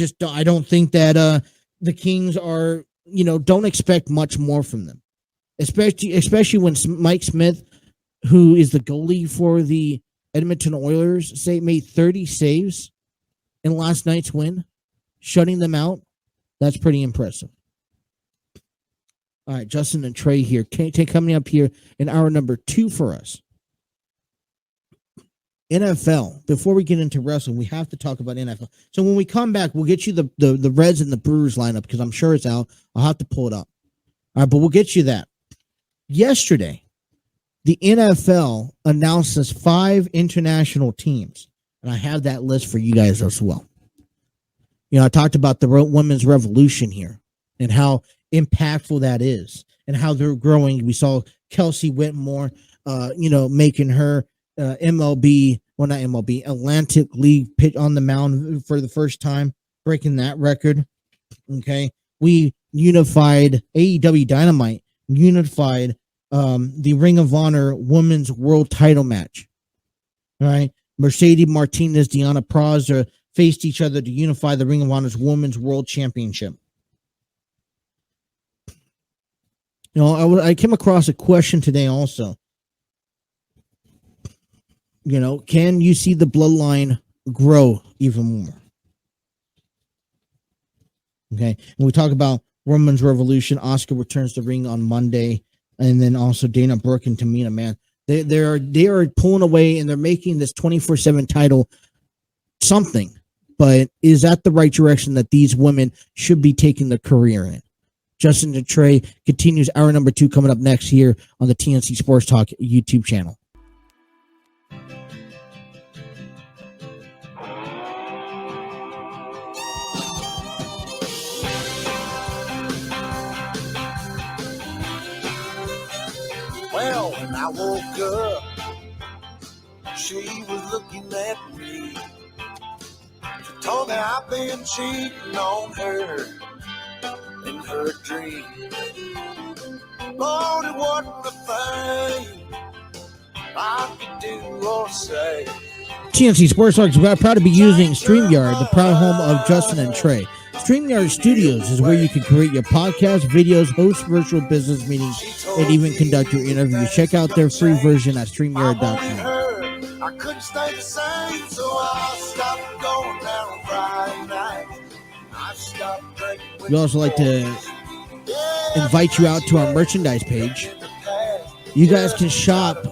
don't think that the Kings are, don't expect much more from them, especially when Mike Smith, who is the goalie for the Edmonton Oilers, made 30 saves in last night's win, shutting them out. That's pretty impressive. All right, Justin and Trey here, coming up here in hour number 2 for us. NFL. Before we get into wrestling, we have to talk about NFL. So when we come back, we'll get you the Reds and the Brewers lineup because I'm sure it's out. I'll have to pull it up. All right, but we'll get you that. Yesterday, the NFL announces 5 international teams, and I have that list for you guys as well. I talked about the women's revolution here and how impactful that is and how they're growing. We saw Kelsie Whitmore, making her MLB, well, not MLB, Atlantic League pitch on the mound for the first time, breaking that record. Okay. We unified AEW Dynamite, unified the Ring of Honor Women's World Title match. All right. Mercedes Martinez, Deonna Purrazzo faced each other to unify the Ring of Honor's Women's World Championship. I came across a question today also. Can you see the bloodline grow even more? Okay. And we talk about Women's Revolution. Asuka returns to the ring on Monday. And then also Dana Brooke and Tamina, man. They are pulling away and they're making this 24/7 title something. But is that the right direction that these women should be taking their career in? Justin and Trey continues hour number 2 coming up next here on the TNC Sports Talk YouTube channel. Well, when I woke up, she was looking at me. She told me I've been cheating on her in her dream. Lord, it wasn't a thing I could do or say. TNC Sports Talk is proud to be using StreamYard, the proud home of Justin and Trey. StreamYard Studios is where you can create your podcast, videos, host virtual business meetings, and even conduct your interviews. Check out their free version at StreamYard.com. I couldn't stay the same, so I stopped going down on Friday night. I stopped drinking. We'd also like to invite you out to our merchandise page. You guys can shop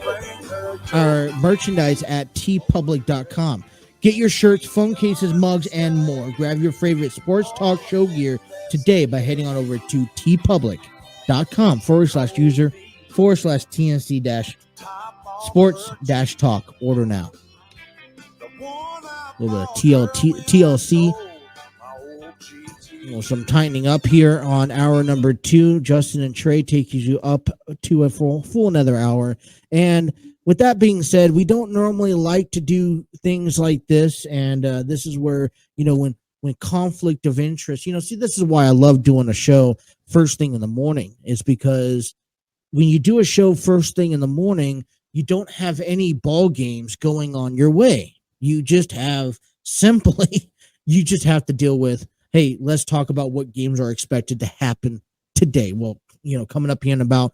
our merchandise at tpublic.com. Get your shirts, phone cases, mugs, and more. Grab your favorite sports talk show gear today by heading on over to tpublic.com/user/TNC-sports-talk. Order now. A little bit of TLC. Some tightening up here on hour number 2. Justin and Trey takes you up to a full another hour. And with that being said, we don't normally like to do things like this, and this is where, when conflict of interest, see, this is why I love doing a show first thing in the morning, is because when you do a show first thing in the morning, you don't have any ball games going on your way. You just have you just have to deal with, hey, let's talk about what games are expected to happen today. Well, coming up here in about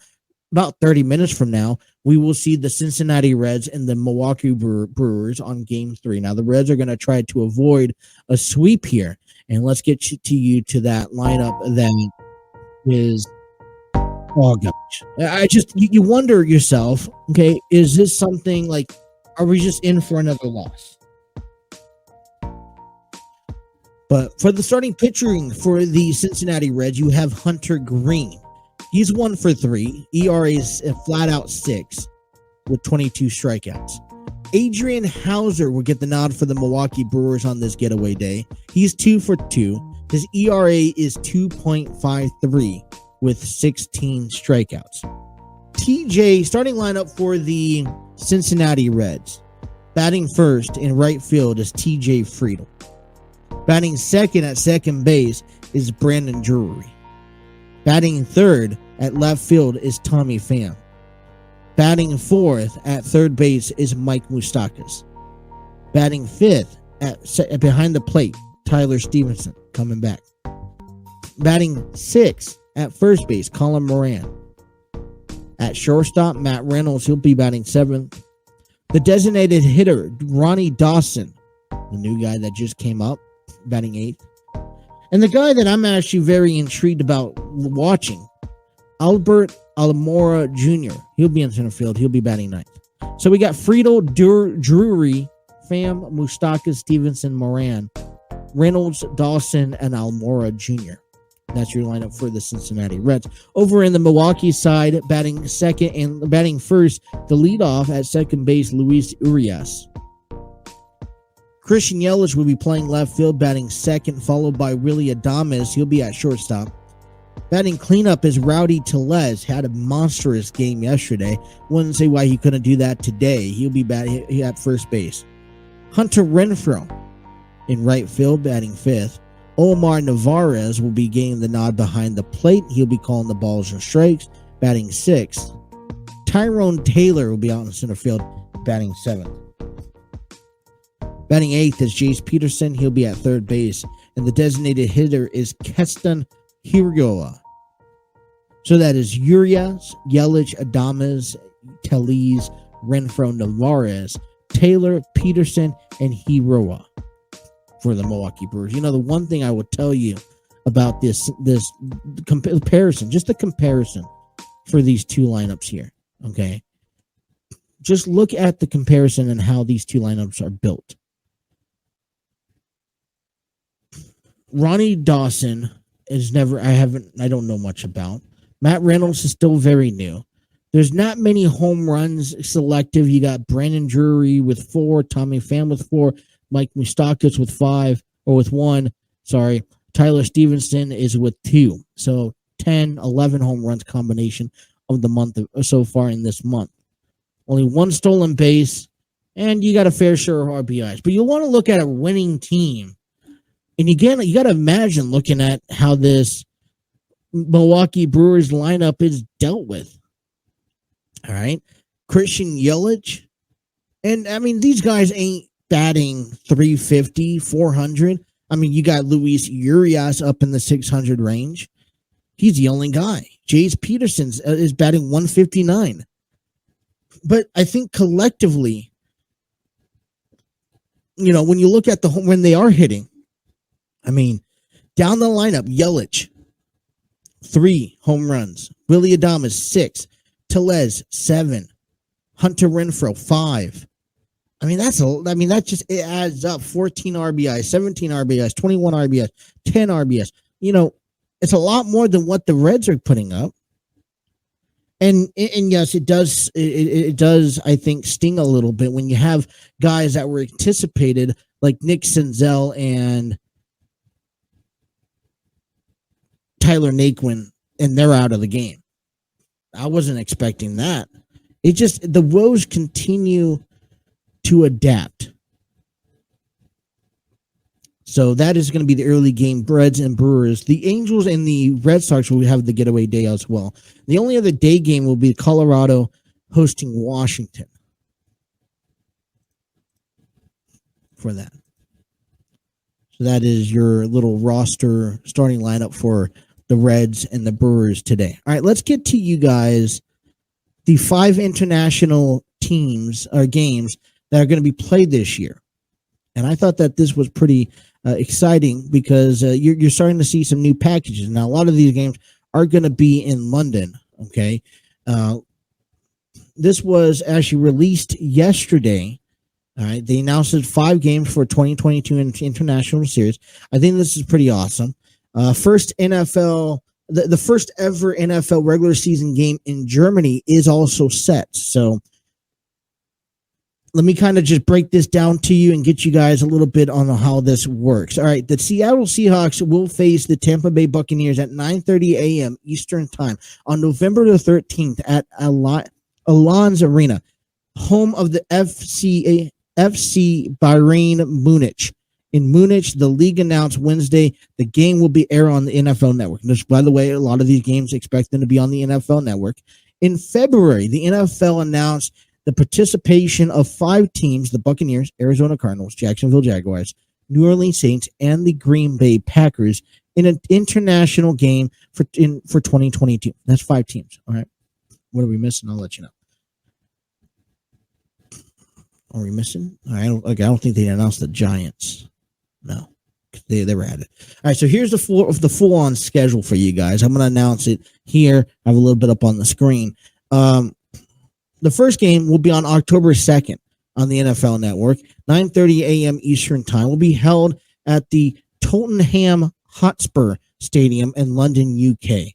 30 minutes from now, we will see the Cincinnati Reds and the Milwaukee Brewers on Game 3. Now, the Reds are going to try to avoid a sweep here, and let's get you to that lineup that is, oh gosh. You wonder yourself, okay, is this something like, are we just in for another loss? But for the starting pitching for the Cincinnati Reds, you have Hunter Green. He's 1 for 3. ERA is a flat out 6 with 22 strikeouts. Adrian Hauser will get the nod for the Milwaukee Brewers on this getaway day. He's 2 for 2. His ERA is 2.53 with 16 strikeouts. TJ, starting lineup for the Cincinnati Reds. Batting first in right field is TJ Friedl. Batting second at second base is Brandon Drury. Batting third at left field is Tommy Pham. Batting fourth at third base is Mike Moustakas. Batting fifth behind the plate, Tyler Stevenson coming back. Batting sixth at first base, Colin Moran. At shortstop, Matt Reynolds, he'll be batting seventh. The designated hitter, Ronnie Dawson, the new guy that just came up, batting eighth. And the guy that I'm actually very intrigued about watching, Albert Almora Jr. He'll be in center field. He'll be batting ninth. So we got Friedel, Drury, Pham, Moustakas, Stevenson, Moran, Reynolds, Dawson, and Almora Jr. That's your lineup for the Cincinnati Reds. Over in the Milwaukee side, batting second and batting first, the leadoff at second base, Luis Urias. Christian Yelich will be playing left field, batting second, followed by Willie Adames. He'll be at shortstop. Batting cleanup is Rowdy Tellez. Had a monstrous game yesterday. Wouldn't say why he couldn't do that today. He'll be batting at first base. Hunter Renfroe in right field, batting fifth. Omar Narvaez will be getting the nod behind the plate. He'll be calling the balls and strikes, batting sixth. Tyrone Taylor will be out in center field, batting seventh. Batting eighth is Jace Peterson. He'll be at third base. And the designated hitter is Keston Hiroa. So that is Urias, Yelich, Adames, Tellez, Renfroe, Narvaez, Taylor, Peterson, and Hiroa for the Milwaukee Brewers. You know, the one thing I would tell you about this comparison, just the comparison for these two lineups here, okay? Just look at the comparison and how these two lineups are built. Ronnie Dawson is I don't know much about. Matt Reynolds is still very new. There's not many home runs selective. You got Brandon Drury with 4, Tommy Pham with 4, Mike Moustakas with 5, or with 1. Sorry. Tyler Stevenson is with 2. So 10, 11 home runs combination of the month so far in this month. Only 1 stolen base, and you got a fair share of RBIs. But you want to look at a winning team. And again, you got to imagine looking at how this Milwaukee Brewers lineup is dealt with. All right. Christian Yelich. And, I mean, these guys ain't batting 350, 400. I mean, you got Luis Urias up in the 600 range. He's the only guy. Jace Peterson is batting 159. But I think collectively, you know, when you look at when they are hitting, I mean, down the lineup, Yelich, 3 home runs. Willie Adames, 6. Tellez, 7. Hunter Renfroe, 5. I mean, it adds up. 14 RBIs, 17 RBIs, 21 RBIs, 10 RBIs. You know, it's a lot more than what the Reds are putting up. And yes, it does, I think, sting a little bit when you have guys that were anticipated like Nick Senzel and Tyler Naquin, and they're out of the game. I wasn't expecting that. The woes continue to adapt. So that is going to be the early game, Reds and Brewers. The Angels and the Red Sox will have the getaway day as well. The only other day game will be Colorado hosting Washington for that. So that is your little roster starting lineup for the Reds and the Brewers today. All right, let's get to you guys the 5 international teams or games that are going to be played this year. And I thought that this was pretty exciting because you're starting to see some new packages. Now, a lot of these games are going to be in London, okay? This was actually released yesterday. All right, they announced 5 games for 2022 International Series. I think this is pretty awesome. First NFL, the first ever NFL regular season game in Germany is also set. So let me kind of just break this down to you and get you guys a little bit on how this works. All right, the Seattle Seahawks will face the Tampa Bay Buccaneers at 9:30 a.m. Eastern Time on November the 13th at Allianz Arena, home of the FC Bayern Munich. In Munich, the league announced Wednesday the game will be aired on the NFL Network. By the way, a lot of these games expect them to be on the NFL Network. In February, the NFL announced the participation of 5 teams: the Buccaneers, Arizona Cardinals, Jacksonville Jaguars, New Orleans Saints, and the Green Bay Packers in an international game for 2022. That's 5 teams. All right. What are we missing? I'll let you know. Are we missing? I don't think they announced the Giants. No, they were at it. All right. So here's the full on schedule for you guys. I'm going to announce it here. I have a little bit up on the screen. The first game will be on October 2nd on the NFL Network, 9:30 a.m. Eastern Time. Will be held at the Tottenham Hotspur Stadium in London, UK.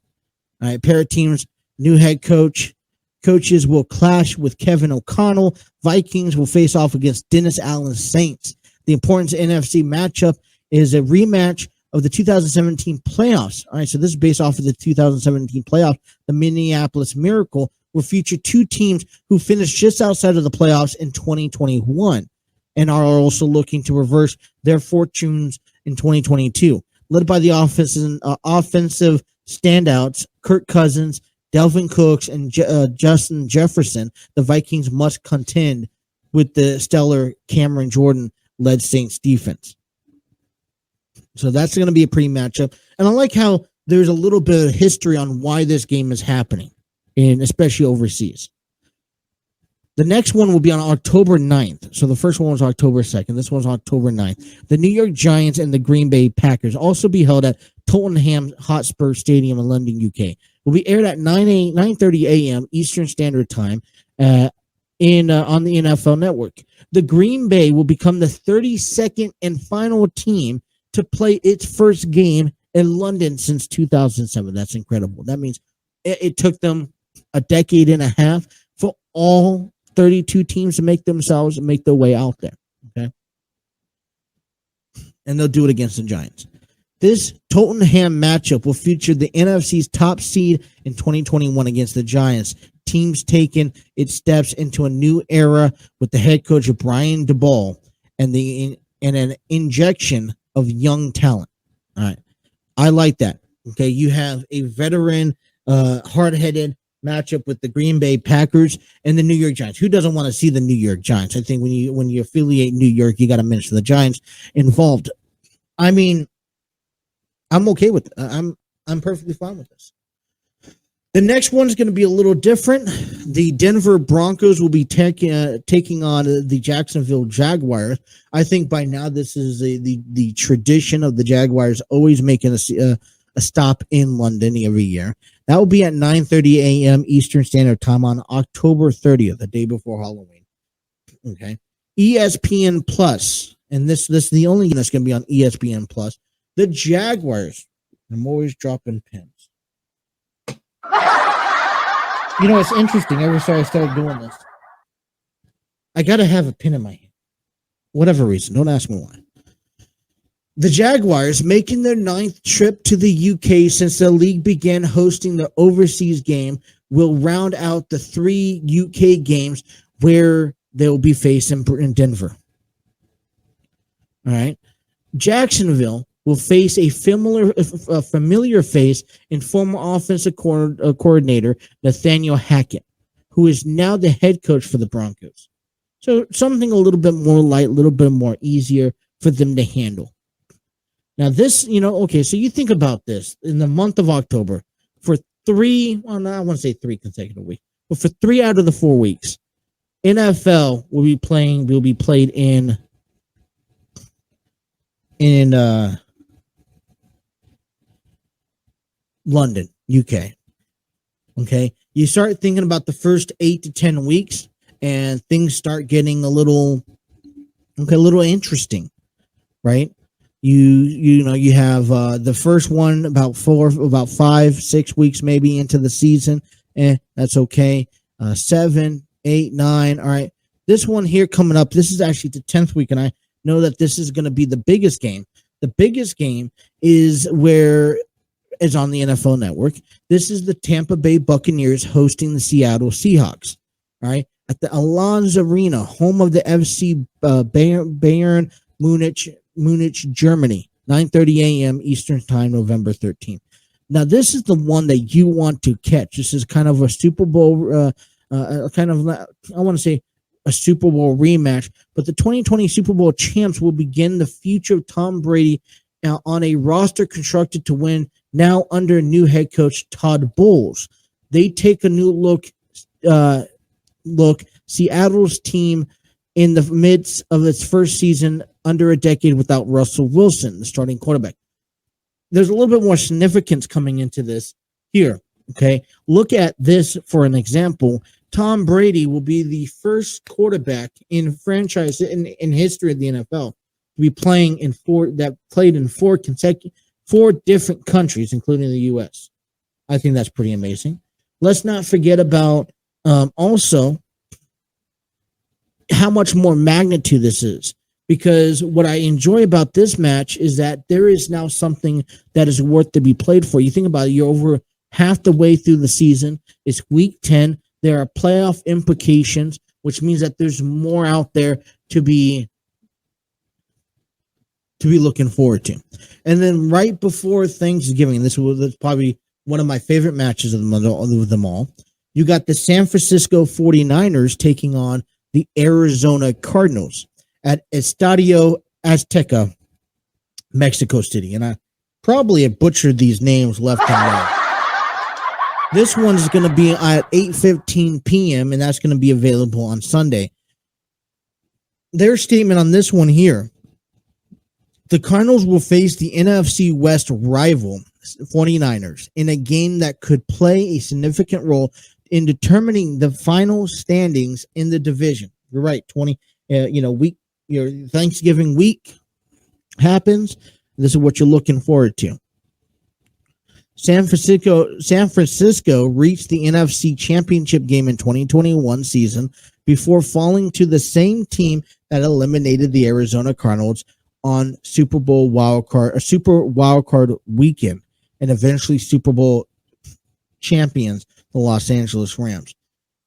All right, pair of teams, new head coaches will clash with Kevin O'Connell. Vikings will face off against Dennis Allen's Saints. The important NFC matchup is a rematch of the 2017 playoffs. All right, so this is based off of the 2017 playoffs. The Minneapolis Miracle will feature 2 teams who finished just outside of the playoffs in 2021 and are also looking to reverse their fortunes in 2022. Led by the offensive standouts, Kirk Cousins, Delvin Cooks, and Justin Jefferson, the Vikings must contend with the stellar Cameron Jordan-led Saints defense. So that's going to be a pre-matchup. And I like how there's a little bit of history on why this game is happening, and especially overseas. The next one will be on October 9th. So the first one was October 2nd. This one's October 9th. The New York Giants and the Green Bay Packers also be held at Tottenham Hotspur Stadium in London, UK. Will be aired at 9:30 a.m. Eastern Standard Time on the NFL Network. The Green Bay will become the 32nd and final team to play its first game in London since 2007. That's incredible. That means it took them a decade and a half for all 32 teams to make their way out there. Okay. And they'll do it against the Giants. This Tottenham matchup will feature the NFC's top seed in 2021 against the Giants. Teams taking its steps into a new era with the head coach of Brian DeBall and an injection of young talent. All right. I like that. Okay. You have a veteran, hard-headed matchup with the Green Bay Packers and the New York Giants. Who doesn't want to see the New York Giants? I think when you affiliate New York, you got to mention the Giants involved. I mean, I'm okay with it. I'm perfectly fine with this. The next one's going to be a little different. The Denver Broncos will be taking on the Jacksonville Jaguars. I think by now this is the tradition of the Jaguars always making a stop in London every year. That will be at 9:30 a.m. Eastern Standard Time on October 30th, the day before Halloween. Okay. ESPN Plus, and this is the only thing that's going to be on ESPN Plus. The Jaguars. I'm always dropping pins. You know, it's interesting. Ever since I started doing this, I got to have a pin in my hand. Whatever reason. Don't ask me why. The Jaguars, making their 9th trip to the UK since the league began hosting the overseas game, will round out the 3 UK games where they will be faced in Denver. All right. Jacksonville will face a familiar face in former offensive coordinator Nathaniel Hackett, who is now the head coach for the Broncos. So something a little bit more light, a little bit more easier for them to handle. Now this, okay, so you think about this. In the month of October, for 3, well, no, I want to say 3 consecutive weeks, but for 3 out of the 4 weeks, NFL will be played in London, UK. Okay. You start thinking about the first 8 to 10 weeks and things start getting a little interesting, right? You have the first one about 5, 6 weeks maybe into the season. That's okay. 7, 8, 9. All right. This one here coming up, this is actually the 10th week, and I know that this is going to be the biggest game. The biggest game is on the NFL Network. This is the Tampa Bay Buccaneers hosting the Seattle Seahawks. All right. At the Allianz Arena, home of the FC Bayern Munich, Germany, 9:30 a.m. Eastern Time, November 13th. Now, this is the one that you want to catch. This is kind of a Super Bowl, I want to say a Super Bowl rematch, but the 2020 Super Bowl champs will begin the future of Tom Brady on a roster constructed to win, now under new head coach Todd Bowles. They take a new look. Seattle's team in the midst of its first season under a decade without Russell Wilson, the starting quarterback. There's a little bit more significance coming into this here. Okay, look at this for an example. Tom Brady will be the first quarterback in franchise in history of the NFL to be played in four different countries, including the U.S. I think that's pretty amazing. Let's not forget about also how much more magnitude this is, because what I enjoy about this match is that there is now something that is worth to be played for. You think about it, you're over half the way through the season. It's week 10. There are playoff implications, which means that there's more out there to be looking forward to. And then right before Thanksgiving, this was probably one of my favorite matches of them all. You got the San Francisco 49ers taking on the Arizona Cardinals at Estadio Azteca, Mexico City. And I probably have butchered these names left and right. This one's going to be at 8:15 p.m., and that's going to be available on Sunday. Their statement on this one here: the Cardinals will face the NFC West rival 49ers in a game that could play a significant role in determining the final standings in the division. You're right, your Thanksgiving week happens. This is what you're looking forward to. San Francisco reached the NFC Championship game in 2021 season before falling to the same team that eliminated the Arizona Cardinals on Super Wildcard weekend, and eventually Super Bowl champions, the Los Angeles Rams.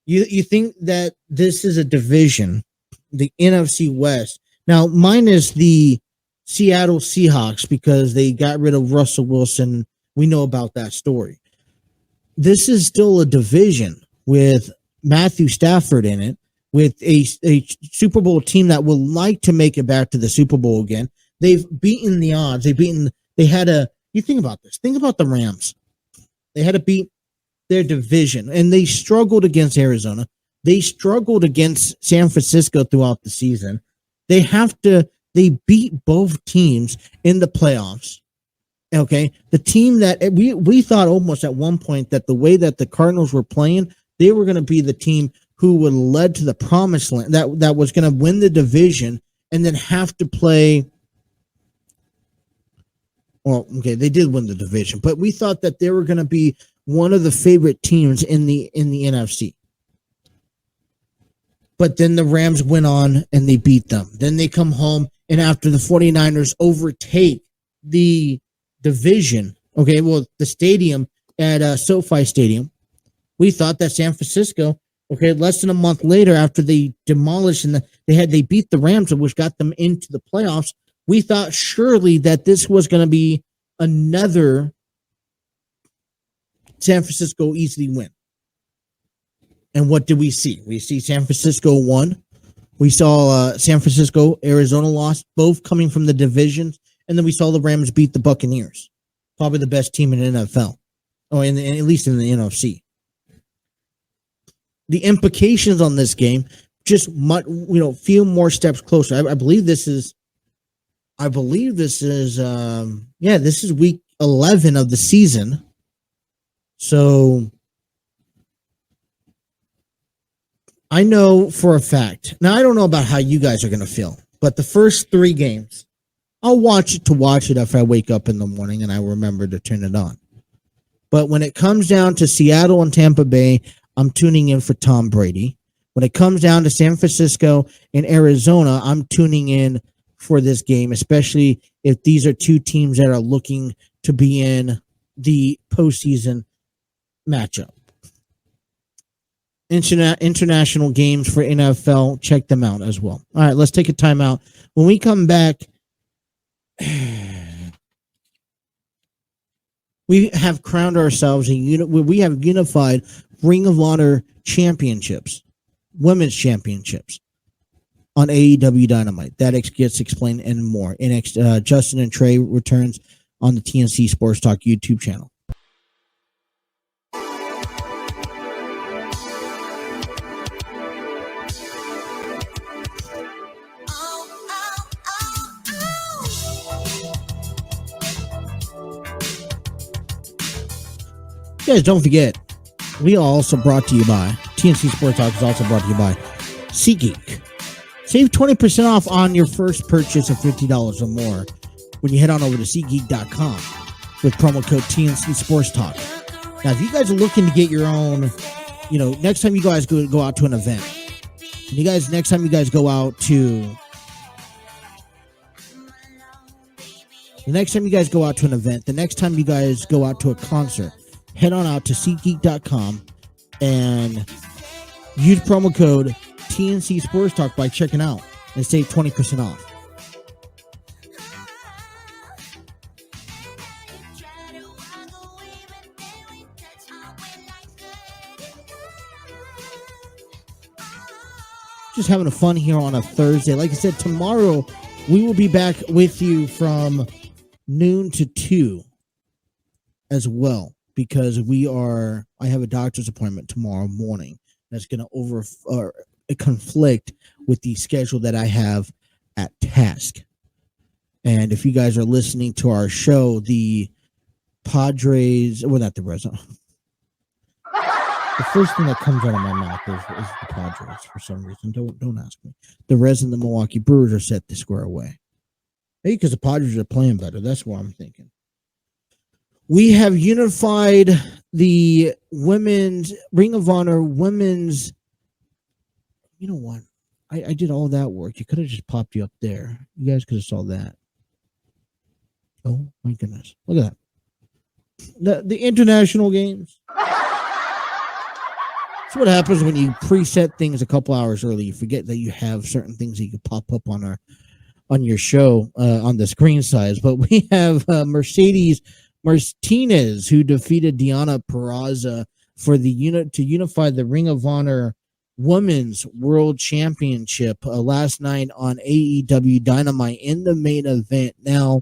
You think that this is a division, the NFC West, now minus the Seattle Seahawks because they got rid of Russell Wilson. We know about that story. This is still a division with Matthew Stafford in it, with a Super Bowl team that would like to make it back to the Super Bowl again. They've beaten the odds. You think about this. Think about the Rams. They had to beat their division, and they struggled against Arizona. They struggled against San Francisco throughout the season. They beat both teams in the playoffs. Okay, the team that we thought almost at one point that the way that the Cardinals were playing, they were going to be the team who would led to the promised land, that was going to win the division and then have to play. Well, okay, they did win the division, but we thought that they were going to be one of the favorite teams in the NFC. But then the Rams went on and they beat them. Then they come home, and after the 49ers overtake the division, the stadium at SoFi Stadium, we thought that San Francisco, less than a month later after they demolished and they beat the Rams, which got them into the playoffs, we thought surely that this was going to be another San Francisco easily win. And what did we see? We see San Francisco won. We saw San Francisco, Arizona lost, both coming from the divisions. And then we saw the Rams beat the Buccaneers, probably the best team in the NFL, or at least in the NFC. The implications on this game just few more steps closer. I believe this is this is week 11 of the season. So I know for a fact. Now I don't know about how you guys are going to feel, but the first 3 games, I'll watch it if I wake up in the morning and I remember to turn it on. But when it comes down to Seattle and Tampa Bay, I'm tuning in for Tom Brady. When it comes down to San Francisco and Arizona, I'm tuning in for this game, especially if these are 2 teams that are looking to be in the postseason matchup. International games for NFL, check them out as well. All right, let's take a timeout. When we come back, We have crowned ourselves we have unified Ring of Honor championships, women's championships on AEW Dynamite. That gets explained and more. Justin and Trey returns on the TNC Sports Talk YouTube channel. Guys, don't forget, we are also brought to you by TNC Sports Talk is also brought to you by SeatGeek. Save 20% off on your first purchase of $50 or more when you head on over to SeatGeek.com with promo code TNC Sports Talk. Now, if you guys are looking to get your own, next time you guys go out to an event, next time you guys go out to an event, the next time you guys go out to a concert, head on out to SeatGeek.com and use promo code TNC Sports Talk by checking out and save 20% off. Just having a fun here on a Thursday. Like I said, tomorrow we will be back with you from noon to 2 as well, because I have a doctor's appointment tomorrow morning that's going to conflict with the schedule that I have at Task. And if you guys are listening to our show, the Padres, well, not the Reds. The first thing that comes out of my mouth is the Padres for some reason. Don't ask me. The Reds and the Milwaukee Brewers are set to square away. Hey, because the Padres are playing better. That's what I'm thinking. We have unified the women's Ring of Honor women's. You know what? I did all that work. You could have just popped you up there. You guys could have saw that. Oh my goodness! Look at that. The international games. That's what happens when you preset things a couple hours early. You forget that you have certain things that you can pop up on your show on the screen size. But we have Mercedes Martinez, who defeated Deonna Purrazzo for the to unify the Ring of Honor Women's World Championship last night on AEW Dynamite in the main event. Now,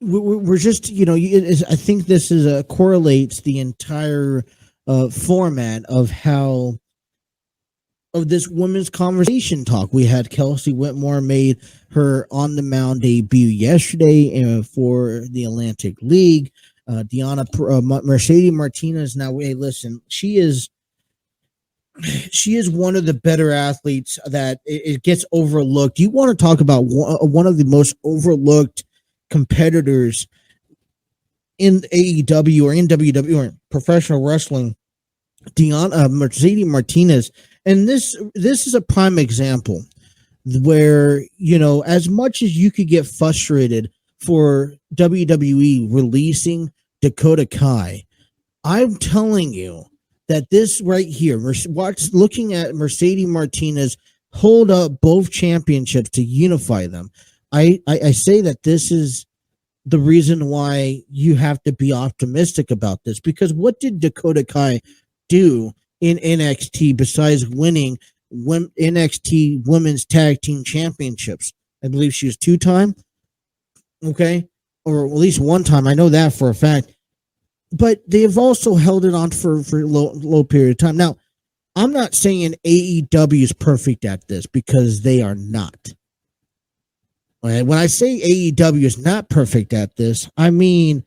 we're just, I think this is correlates the entire format of this women's conversation talk. We had Kelsie Whitmore made her on the mound debut yesterday for the Atlantic League. Mercedes Martinez. Now, hey, listen, she is one of the better athletes that it gets overlooked. You want to talk about one of the most overlooked competitors in AEW or in WWE or in professional wrestling, Mercedes Martinez. And this is a prime example where, as much as you could get frustrated for WWE releasing Dakota Kai, I'm telling you that this right here, looking at Mercedes Martinez hold up both championships to unify them, I say that this is the reason why you have to be optimistic about this, because what did Dakota Kai do in NXT besides winning NXT Women's Tag Team Championships? I believe she was 2-time. Okay. Or at least 1 time. I know that for a fact. But they have also held it on for a low period of time. Now, I'm not saying AEW is perfect at this, because they are not. Right? When I say AEW is not perfect at this, I mean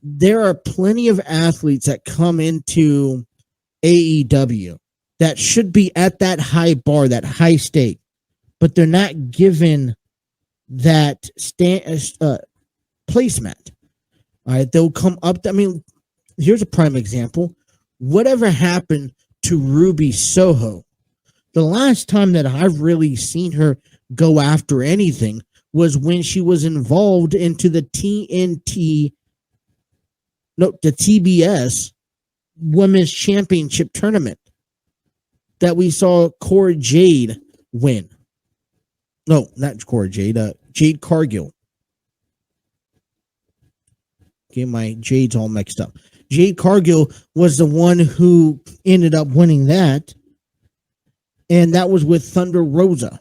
there are plenty of athletes that come into AEW that should be at that high bar, that high stake, but they're not given that placemat. All right, they'll come up. Here's a prime example. Whatever happened to Ruby Soho? The last time that I've really seen her go after anything was when she was involved into the TBS Women's Championship tournament that we saw Cora Jade win. No, not Cora Jade. Jade Cargill Okay, my Jade's all mixed up. Jade Cargill was the one who ended up winning that, and that was with Thunder Rosa.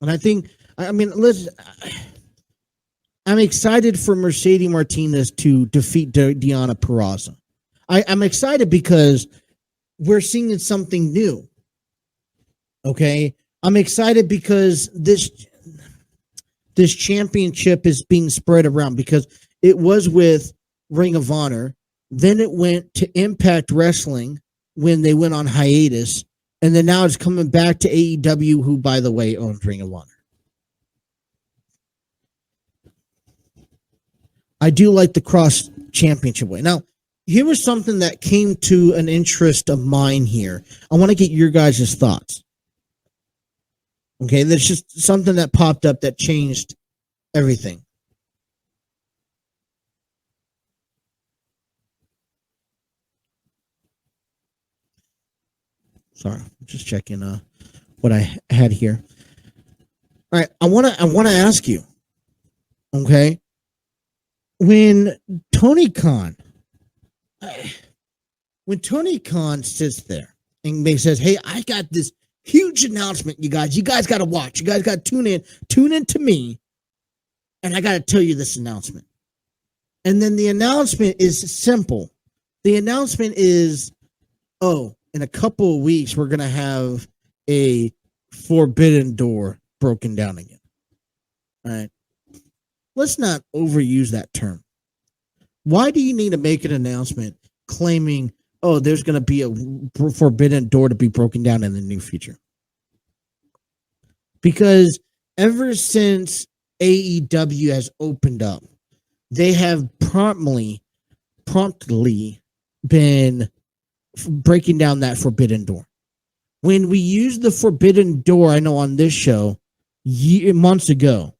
And listen, I'm excited for Mercedes Martinez to defeat Deonna Purrazzo. I'm excited because we're seeing something new. Okay, I'm excited because this championship is being spread around because it was with Ring of Honor, then it went to Impact Wrestling when they went on hiatus, and then now it's coming back to AEW, who, by the way, owns Ring of Honor. I do like the cross championship way. Now, here was something that came to an interest of mine here. I want to get your guys' thoughts. Okay, there's just something that popped up that changed everything. Sorry, just checking what I had here. All right, I want to ask you. Okay, when Tony Khan sits there and he says, "Hey, I got this huge announcement, you guys. You guys got to watch. You guys got to tune in to me, and I got to tell you this announcement." And then the announcement is simple. The announcement is, "Oh, in a couple of weeks, we're going to have a forbidden door broken down again." All right. Let's not overuse that term. Why do you need to make an announcement claiming, "Oh, there's going to be a forbidden door to be broken down in the near future"? Because ever since AEW has opened up, they have promptly been breaking down that forbidden door. When we used the forbidden door, I know on this show, months ago,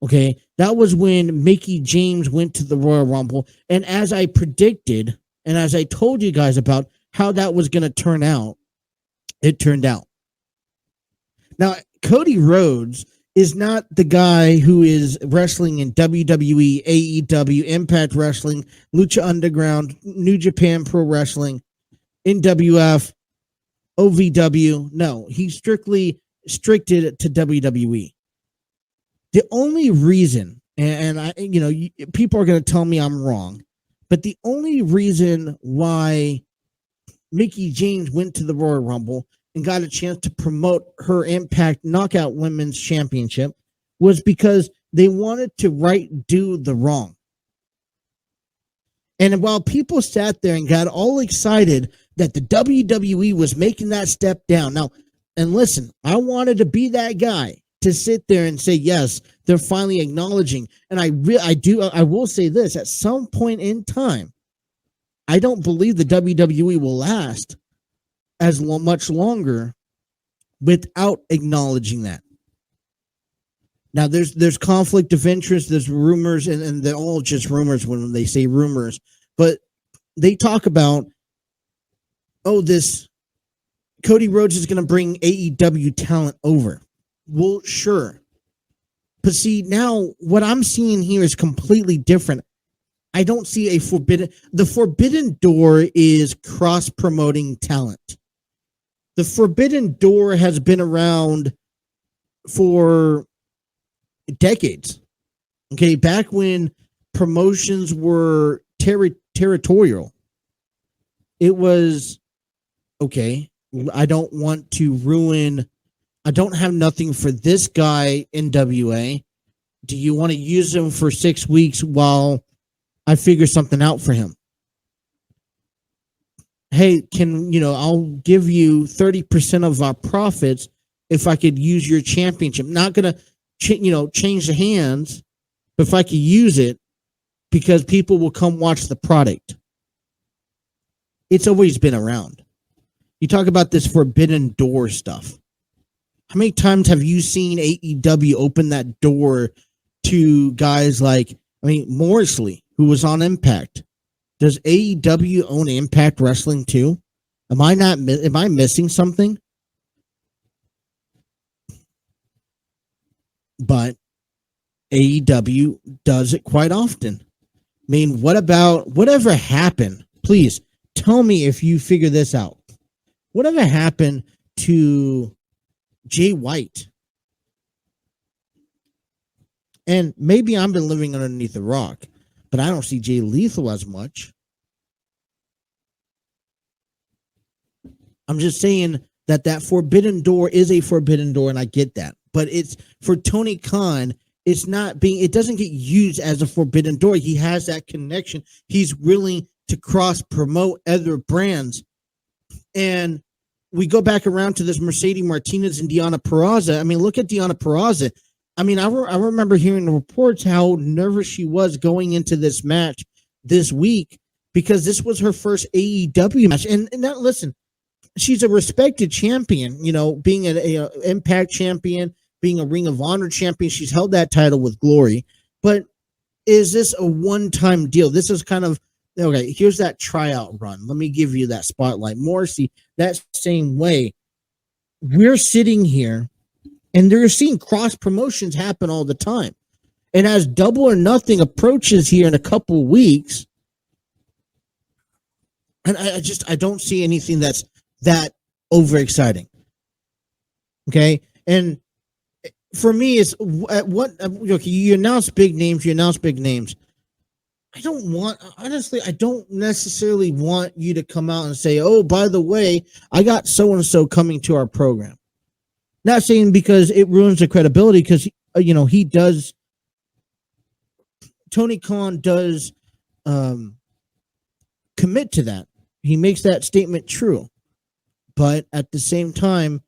okay, that was when Mickie James went to the Royal Rumble, and as I predicted, and as I told you guys about how that was going to turn out, it turned out. Now, Cody Rhodes is not the guy who is wrestling in WWE, AEW, Impact Wrestling, Lucha Underground, New Japan Pro Wrestling, NWF, OVW. No, he's strictly restricted to WWE. The only reason, and people are going to tell me I'm wrong, but the only reason why Mickie James went to the Royal Rumble and got a chance to promote her Impact Knockout Women's Championship was because they wanted to do the wrong. And while people sat there and got all excited that the WWE was making that step down. Now, and listen, I wanted to be that guy to sit there and say, yes, they're finally acknowledging. And I will say this, at some point in time, I don't believe the WWE will last as much longer without acknowledging that. Now, there's conflict of interest, there's rumors, and they're all just rumors when they say rumors. But they talk about, this Cody Rhodes is going to bring AEW talent over. Well, sure. But see, now what I'm seeing here is completely different. I don't see the forbidden door is cross-promoting talent. The forbidden door has been around for decades. Okay, back when promotions were territorial, it was, okay, I don't want to ruin, I don't have nothing for this guy, NWA. Do you want to use him for 6 weeks while I figure something out for him? Hey, I'll give you 30% of our profits if I could use your championship. Not going to, change the hands, but if I could use it because people will come watch the product. It's always been around. You talk about this forbidden door stuff. How many times have you seen AEW open that door to guys like, Morrisley, who was on Impact? Does AEW own Impact Wrestling too? Am I missing something? But AEW does it quite often. I mean, whatever happened? Please tell me if you figure this out. Whatever happened to Jay White? And maybe I've been living underneath a rock, but I don't see Jay Lethal as much. I'm just saying that forbidden door is a forbidden door, and I get that. But it's for Tony Khan, it doesn't get used as a forbidden door. He has that connection. He's willing to cross promote other brands. And we go back around to this Mercedes Martinez and Deonna Purrazzo. I mean, look at Deonna Purrazzo. I mean, I remember hearing the reports how nervous she was going into this match this week because this was her first AEW match. And now, listen, she's a respected champion, being an Impact champion, being a Ring of Honor champion. She's held that title with glory. But is this a one-time deal? This is kind of, okay, here's that tryout run. Let me give you that spotlight. Morrissey, that same way. We're sitting here, and they're seeing cross promotions happen all the time. And as Double or Nothing approaches here in a couple weeks, and I don't see anything that's that overexciting. Okay. And for me, it's you announce big names, I don't necessarily want you to come out and say, oh, by the way, I got so-and-so coming to our program. Not saying because it ruins the credibility, because, he does, Tony Khan does commit to that. He makes that statement true. But at the same time,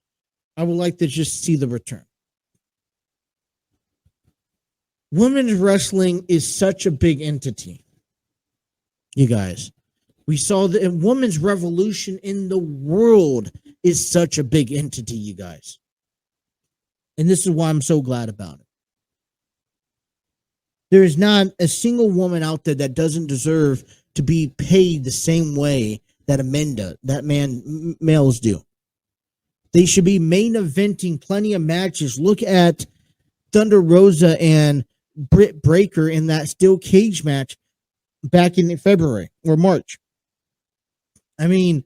I would like to just see the return. Women's wrestling is such a big entity. You guys, we saw the women's revolution in the world is such a big entity, you guys. And this is why I'm so glad about it. There is not a single woman out there that doesn't deserve to be paid the same way that males do. They should be main eventing plenty of matches. Look at Thunder Rosa and Britt Baker in that steel cage match back in February or March. I mean,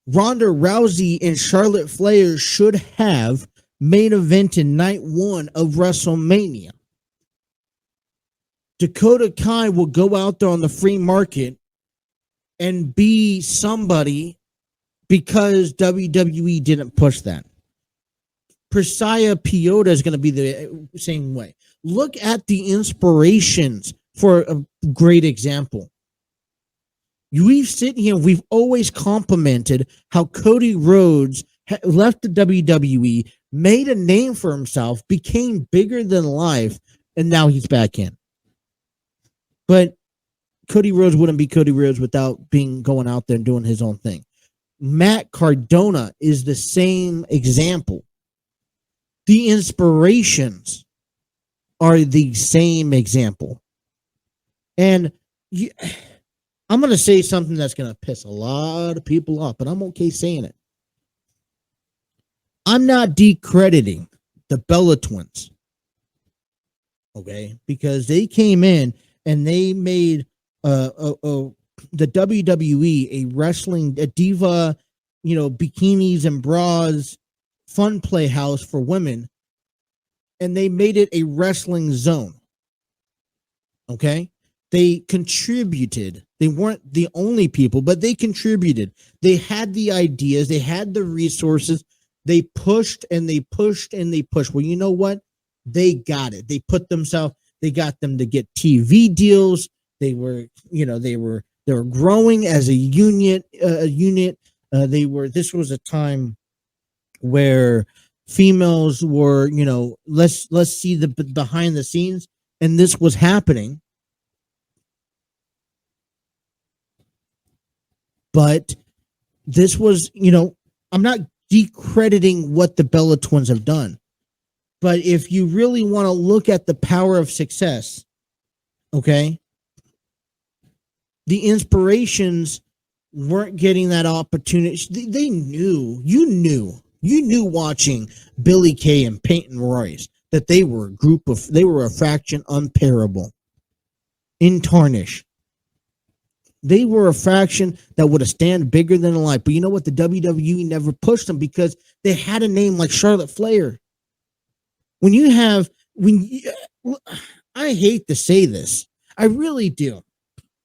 Ronda Rousey and Charlotte Flair should have main event in night 1 of WrestleMania. Dakota Kai will go out there on the free market and be somebody because WWE didn't push that. Priscilla Piota is going to be the same way. Look at the inspirations for a great example. We've always complimented how Cody Rhodes left the WWE, made a name for himself, became bigger than life, and now he's back in. But Cody Rhodes wouldn't be Cody Rhodes without going out there and doing his own thing. Matt Cardona is the same example. The inspirations are the same example. And I'm going to say something that's going to piss a lot of people off, but I'm okay saying it. I'm not decrediting the Bella Twins. Okay? Because they came in and they made the WWE a diva, bikinis and bras, fun playhouse for women, and they made it a wrestling zone. Okay? They contributed. They weren't the only people, but they contributed. They had the ideas. They had the resources. They pushed and they pushed and they pushed. Well, you know what? They got it. They got them to get TV deals. They were growing as a unit. This was a time where females were, let's see the behind the scenes, and this was happening. But this was, I'm not decrediting what the Bella Twins have done. But if you really want to look at the power of success, okay, the inspirations weren't getting that opportunity. They knew, you knew watching Billy Kay and Peyton Royce. that they were a faction unparable, in tarnish. They were a faction that would have stand bigger than life. But you know what? The WWE never pushed them because they had a name like Charlotte Flair. I hate to say this. I really do.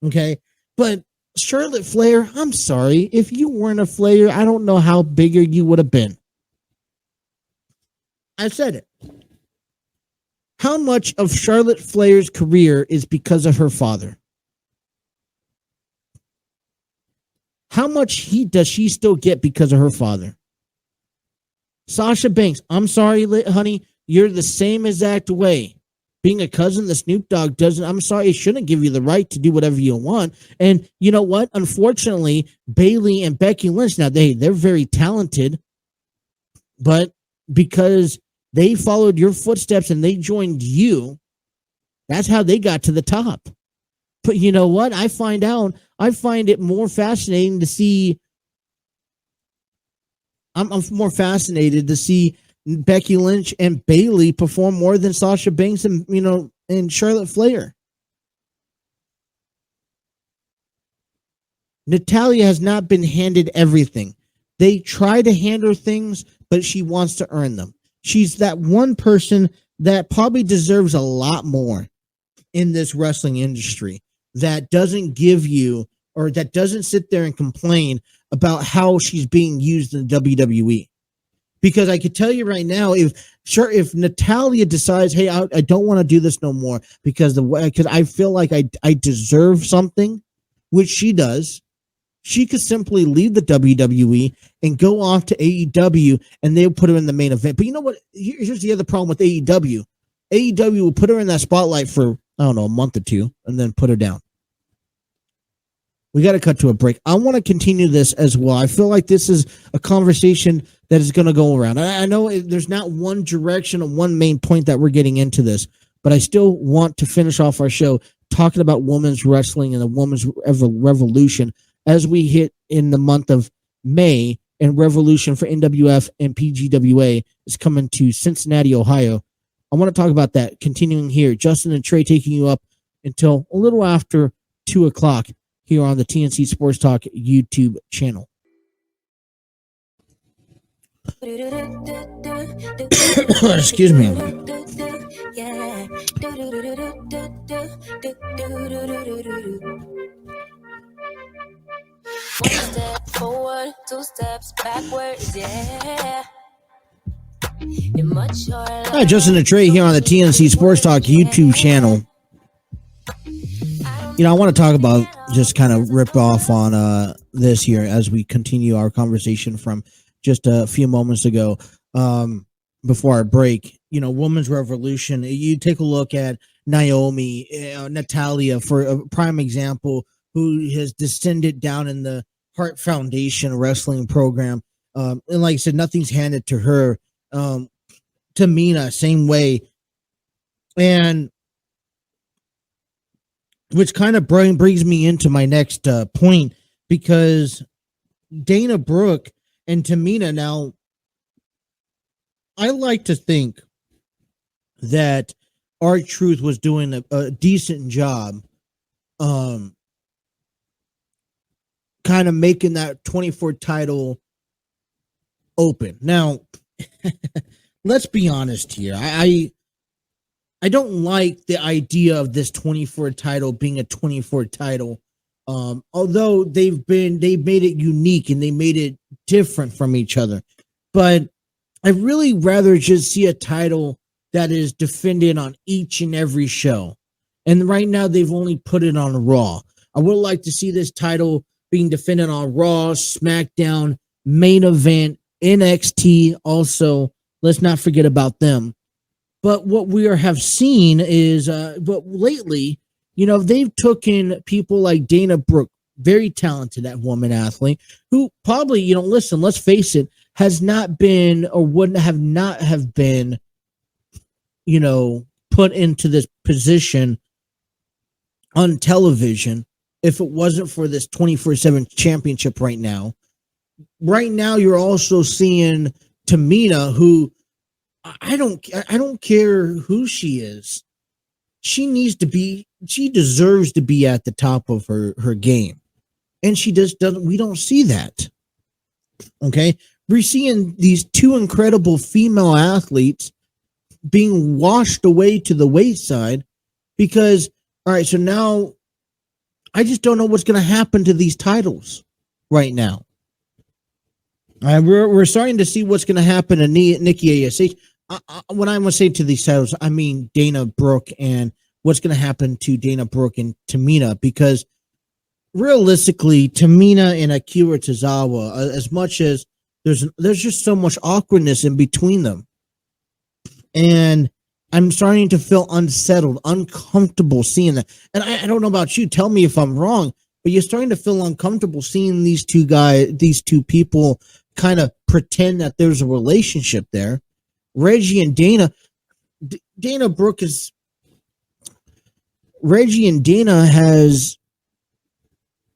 Okay. But Charlotte Flair, I'm sorry. If you weren't a Flair, I don't know how bigger you would have been. I said it. How much of Charlotte Flair's career is because of her father? How much does she still get because of her father? Sasha Banks, I'm sorry, honey, you're the same exact way. Being a cousin, the Snoop Dogg doesn't, I'm sorry, it shouldn't give you the right to do whatever you want. And you know what? Unfortunately, Bayley and Becky Lynch, now they're very talented, but because they followed your footsteps and they joined you, that's how they got to the top. But you know what? I find it more fascinating to see. I'm more fascinated to see Becky Lynch and Bayley perform more than Sasha Banks and Charlotte Flair. Natalya has not been handed everything. They try to hand her things, but she wants to earn them. She's that one person that probably deserves a lot more in this wrestling industry, that doesn't give you, or that doesn't sit there and complain about how she's being used in the WWE. Because I could tell you right now, if Natalya decides, hey, I don't want to do this no more because I feel like I deserve something, which she does, she could simply leave the WWE and go off to AEW and they'll put her in the main event. But you know what? Here's the other problem with AEW. AEW will put her in that spotlight for, I don't know, a month or two and then put her down. We got to cut to a break. I want to continue this as well. I feel like this is a conversation that is going to go around. I know there's not one direction or one main point that we're getting into this, but I still want to finish off our show talking about women's wrestling and the women's revolution as we hit in the month of May, and Revolution for NWF and PGWA is coming to Cincinnati, Ohio. I want to talk about that continuing here. Justin and Trey taking you up until a little after 2 o'clock here on the TNC Sports Talk YouTube channel. Excuse me. One step forward, 2 steps backwards, yeah. Hi, Justin and Trey here on the TNC Sports Talk YouTube channel. You know, I want to talk about, just kind of rip off on this here as we continue our conversation from just a few moments ago before our break. You know, women's revolution. You take a look at Naomi, Natalya, for a prime example, who has descended down in the Hart Foundation wrestling program. And like I said, nothing's handed to her. Tamina, same way. And which kind of brings me into my next point, because Dana Brooke and Tamina, now, I like to think that R-Truth was doing a decent job kind of making that 24 title open. Now, let's be honest here. I don't like the idea of this 24 title being a 24 title. Although they've made it unique and they made it different from each other. But I'd really rather just see a title that is defended on each and every show. And right now they've only put it on Raw. I would like to see this title being defended on Raw, SmackDown, Main Event, NXT. Also, let's not forget about them. But what we have seen is, but lately, you know, they've taken people like Dana Brooke, very talented, that woman athlete, who probably, you know, listen, let's face it, has not been, or would not have been, you know, put into this position on television if it wasn't for this 24/7 championship right now. Right now, you're also seeing Tamina, who I don't care who she is. She deserves to be at the top of her game. And she just doesn't, we don't see that. Okay. We're seeing these two incredible female athletes being washed away to the wayside because, all right, so now I just don't know what's going to happen to these titles right now. We're starting to see what's going to happen to Nikki ASH. When I want to say to these titles, I mean Dana Brooke and what's going to happen to Dana Brooke and Tamina, because realistically, Tamina and Akira Tozawa, as much as there's just so much awkwardness in between them, and I'm starting to feel unsettled, uncomfortable seeing that. And I don't know about you. Tell me if I'm wrong, but you're starting to feel uncomfortable seeing these two people kind of pretend that there's a relationship there. Reggie and Dana, Dana Brooke is. Reggie and Dana has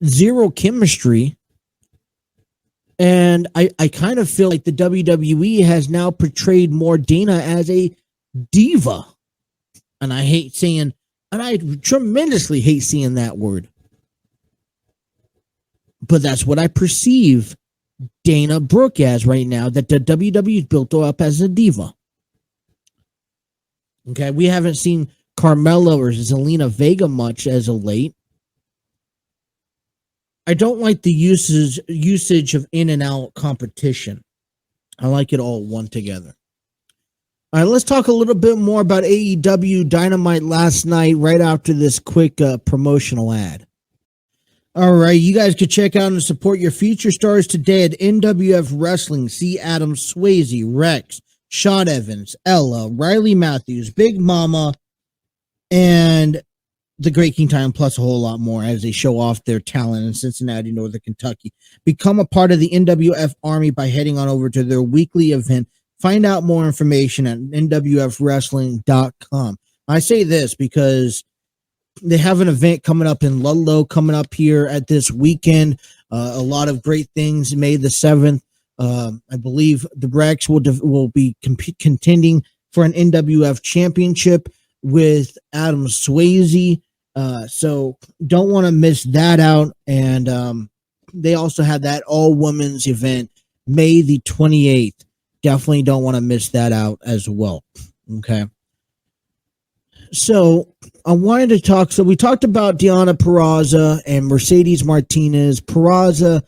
zero chemistry, and I kind of feel like the WWE has now portrayed more Dana as a diva, and I tremendously hate seeing that word, but that's what I perceive Dana Brooke as right now, that the WWE is built up as a diva. Okay, we haven't seen Carmella or Zelina Vega much as of late. I don't like the usage of in and out competition. I like it all one together. All right, let's talk a little bit more about AEW Dynamite last night right after this quick promotional ad. All right, you guys could check out and support your future stars today at NWF Wrestling. See Adam Swayze, Rex, Sean Evans, Ella, Riley Matthews, Big Mama, and the Great King Time, plus a whole lot more as they show off their talent in Cincinnati, Northern Kentucky. Become a part of the NWF Army by heading on over to their weekly event. Find out more information at nwfwrestling.com. I say this because they have an event coming up in Ludlow coming up here at this weekend. A lot of great things. May the 7th. I believe the Brax will be contending for an NWF championship with Adam Swayze. So don't want to miss that out. And they also have that all women's event May the 28th. Definitely don't want to miss that out as well. Okay. So I wanted to talk. So we talked about Deonna Purrazzo and Mercedes Martinez. Purrazzo,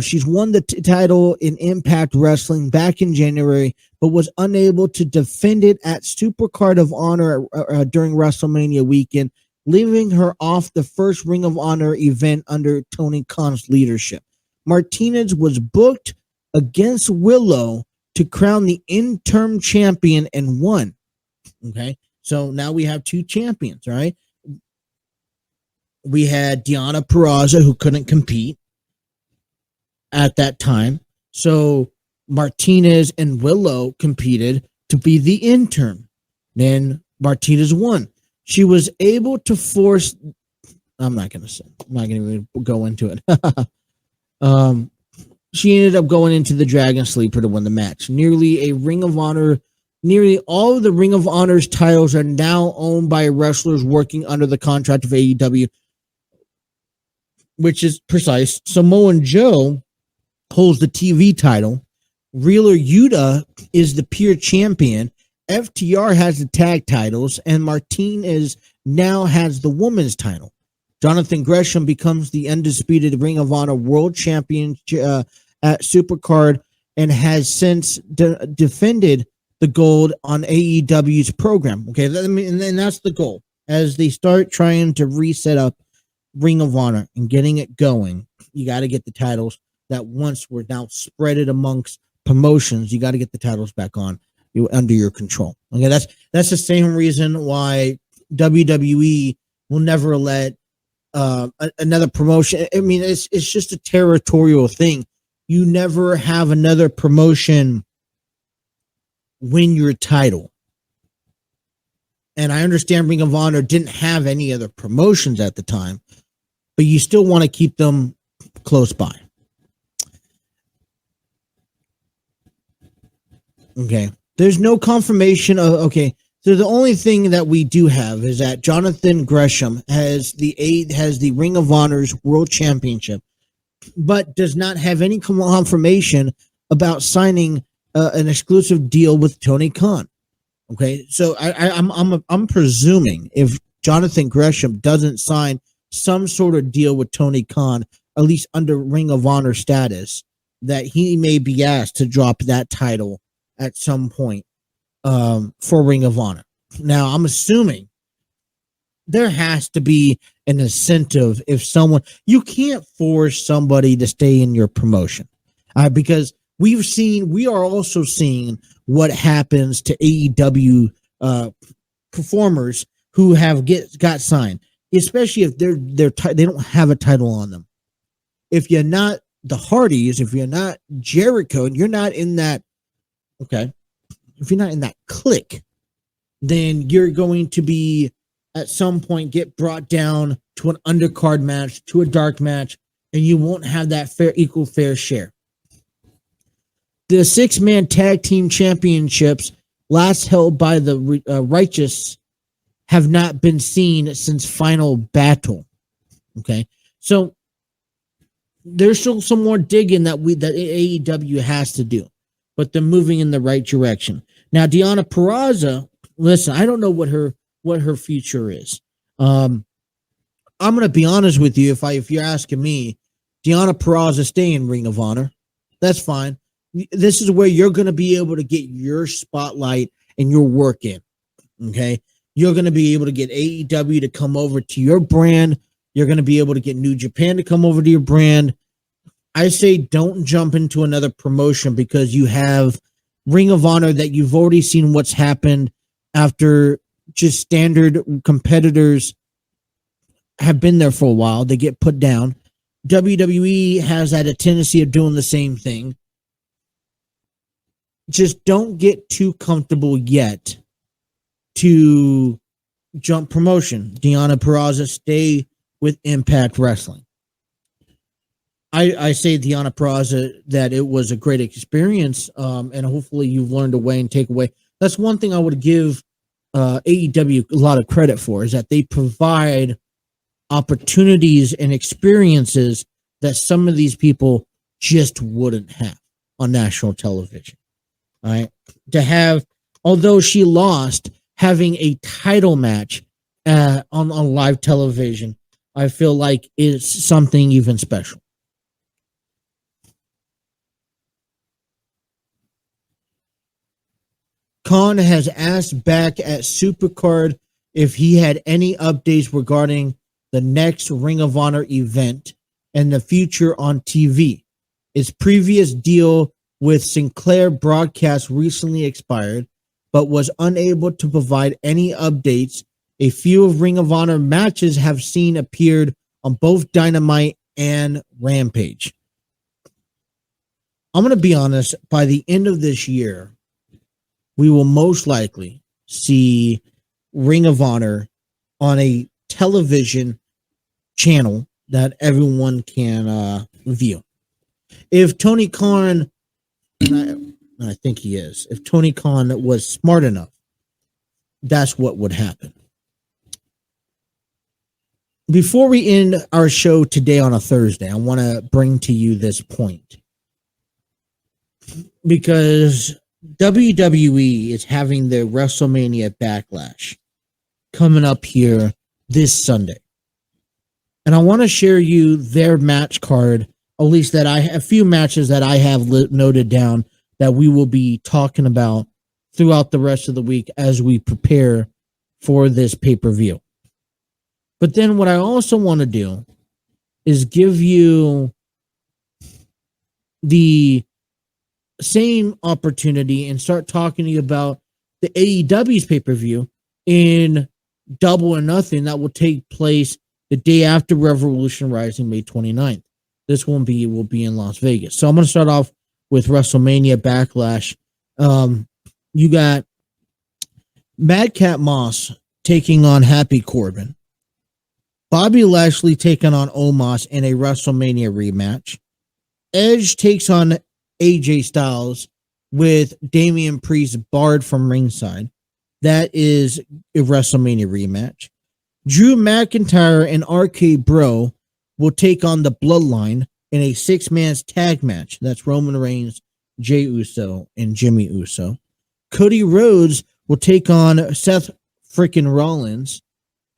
she's won the title in Impact Wrestling back in January, but was unable to defend it at Supercard of Honor during WrestleMania weekend, leaving her off the first Ring of Honor event under Tony Khan's leadership. Martinez was booked against Willow to crown the interim champion and won. Okay, so now we have two champions, right? We had Deonna Purrazzo, who couldn't compete at that time. So Martinez and Willow competed to be the interim. Then Martinez won. She was able to force. I'm not going to even go into it. She ended up going into the Dragon Sleeper to win the match. Nearly all of the Ring of Honor's titles are now owned by wrestlers working under the contract of AEW, which is precise. Samoa Joe holds the TV title. Wheeler Yuta is the pure champion. FTR has the tag titles, and Martinez now has the women's title. Jonathan Gresham becomes the undisputed Ring of Honor World Champion at Supercard and has since defended the gold on AEW's program. Okay, and that's the goal. As they start trying to reset up Ring of Honor and getting it going, you got to get the titles that once were now spread it amongst promotions. You got to get the titles back on under your control. Okay, that's the same reason why WWE will never let another promotion. I mean, it's just a territorial thing. You never have another promotion win your title. And I understand Ring of Honor didn't have any other promotions at the time, but you still want to keep them close by. Okay. There's no confirmation of, okay, so the only thing that we do have is that Jonathan Gresham has the Ring of Honor's World Championship, but does not have any confirmation about signing an exclusive deal with Tony Khan. Okay, so I'm presuming if Jonathan Gresham doesn't sign some sort of deal with Tony Khan, at least under Ring of Honor status, that he may be asked to drop that title at some point for Ring of Honor. Now, I'm assuming there has to be an incentive if you can't force somebody to stay in your promotion, because we are also seeing what happens to AEW performers who have got signed, especially if they don't have a title on them. If you're not the Hardys, if you're not Jericho, and you're not in that, okay, if you're not in that clique, then you're going to be at some point get brought down to an undercard match, to a dark match, and you won't have that equal fair share. The 6-man tag team championships, last held by the Righteous, have not been seen since Final Battle. Okay, so there's still some more digging that AEW has to do, but they're moving in the right direction. Now, Deonna Purrazzo, listen, I don't know what her future is. I'm going to be honest with you. If you're asking me, Deonna Purrazzo stay in Ring of Honor. That's fine. This is where you're going to be able to get your spotlight and your work in. Okay, you're going to be able to get AEW to come over to your brand. You're going to be able to get New Japan to come over to your brand. I say don't jump into another promotion because you have Ring of Honor that you've already seen what's happened after just standard competitors have been there for a while. They get put down. WWE has had a tendency of doing the same thing. Just don't get too comfortable yet to jump promotion. Deonna Purrazzo, stay with Impact Wrestling. I say Deonna Purrazzo that it was a great experience, and hopefully you've learned away and take away. That's one thing I would give AEW a lot of credit for, is that they provide opportunities and experiences that some of these people just wouldn't have on national television. All right, to have, although she lost, having a title match on live television, I feel like is something even special. Khan has asked back at Supercard if he had any updates regarding the next Ring of Honor event and the future on TV. His previous deal with Sinclair Broadcast recently expired, but was unable to provide any updates. A few of Ring of Honor matches have seen appeared on both Dynamite and Rampage. I'm going to be honest, by the end of this year, we will most likely see Ring of Honor on a television channel that everyone can view. If Tony Khan, and I think he is, if Tony Khan was smart enough, that's what would happen. Before we end our show today on a Thursday, I want to bring to you this point. Because WWE is having their WrestleMania Backlash coming up here this Sunday. And I want to share you their match card, at least that a few matches that I have noted down that we will be talking about throughout the rest of the week as we prepare for this pay-per-view. But then what I also want to do is give you the same opportunity and start talking to you about the AEW's pay-per-view in Double or Nothing that will take place the day after Revolution Rising, May 29th. This one will be in Las Vegas. So I'm going to start off with WrestleMania Backlash. You got Madcap Moss taking on Happy Corbin. Bobby Lashley taking on Omos in a WrestleMania rematch. Edge takes on AJ Styles with Damian Priest barred from ringside. That is a WrestleMania rematch. Drew McIntyre and RK Bro will take on the Bloodline in a 6-man tag match. That's Roman Reigns, Jey Uso, and Jimmy Uso. Cody Rhodes will take on Seth freaking Rollins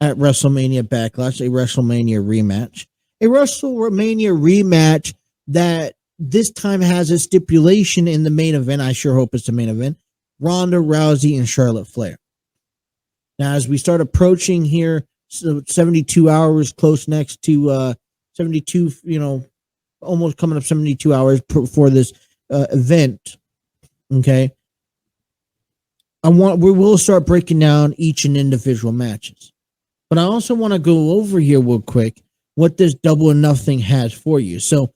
at WrestleMania Backlash, a WrestleMania rematch. A WrestleMania rematch that this time has a stipulation in the main event. I sure hope it's the main event. Ronda Rousey and Charlotte Flair. Now, as we start approaching here, 72 hours close next to 72, almost coming up 72 hours for this event. Okay. We will start breaking down each and individual matches. But I also want to go over here real quick what this Double or Nothing has for you. So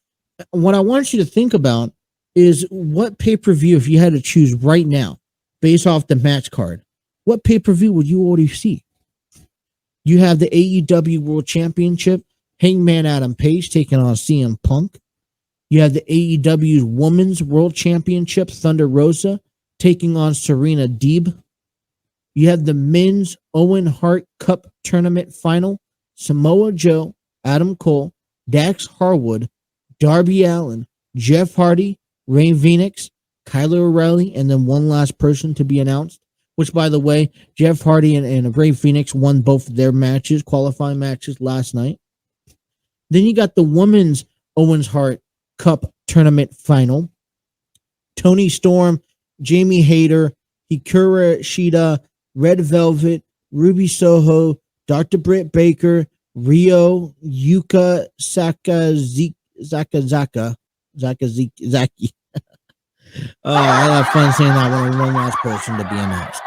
what I want you to think about is what pay-per-view, if you had to choose right now, based off the match card, what pay-per-view would you already see? You have the AEW World Championship, Hangman Adam Page taking on CM Punk. You have the AEW Women's World Championship, Thunder Rosa taking on Serena Deeb. You have the Men's Owen Hart Cup Tournament Final, Samoa Joe, Adam Cole, Dax Harwood, Darby Allin, Jeff Hardy, Rey Fenix, Kyle O'Reilly, and then one last person to be announced, which, by the way, Jeff Hardy and Rey Fenix won both of their matches, qualifying matches last night. Then you got the Women's Owens Hart Cup Tournament Final. Toni Storm, Jamie Hayter, Hikaru Shida, Red Velvet, Ruby Soho, Dr. Britt Baker, Ryo, Yuka Sakazaki. Oh, I have fun saying that one last person to be announced.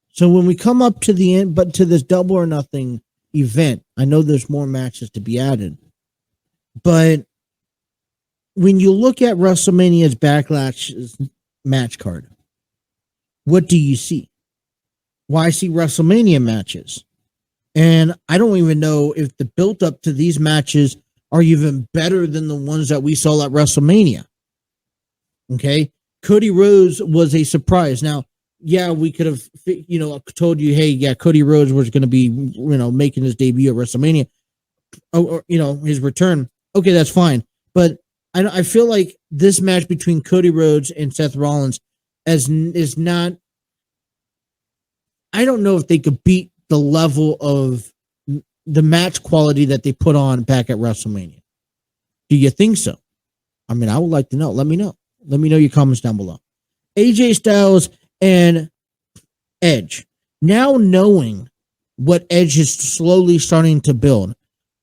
So when we come up to the end, but to this Double or Nothing event, I know there's more matches to be added, but when you look at WrestleMania's Backlash match card, what do you see? Well, I see WrestleMania matches. And I don't even know if the build up to these matches are even better than the ones that we saw at WrestleMania. Okay. Cody Rose was a surprise. Now, yeah, we could have, told you, hey, yeah, Cody Rose was going to be, making his debut at WrestleMania, or his return. Okay, that's fine. But I feel like this match between Cody Rhodes and Seth Rollins is not. I don't know if they could beat the level of the match quality that they put on back at WrestleMania. Do you think so? I mean, I would like to know. Let me know. Let me know your comments down below. AJ Styles and Edge. Now knowing what Edge is slowly starting to build,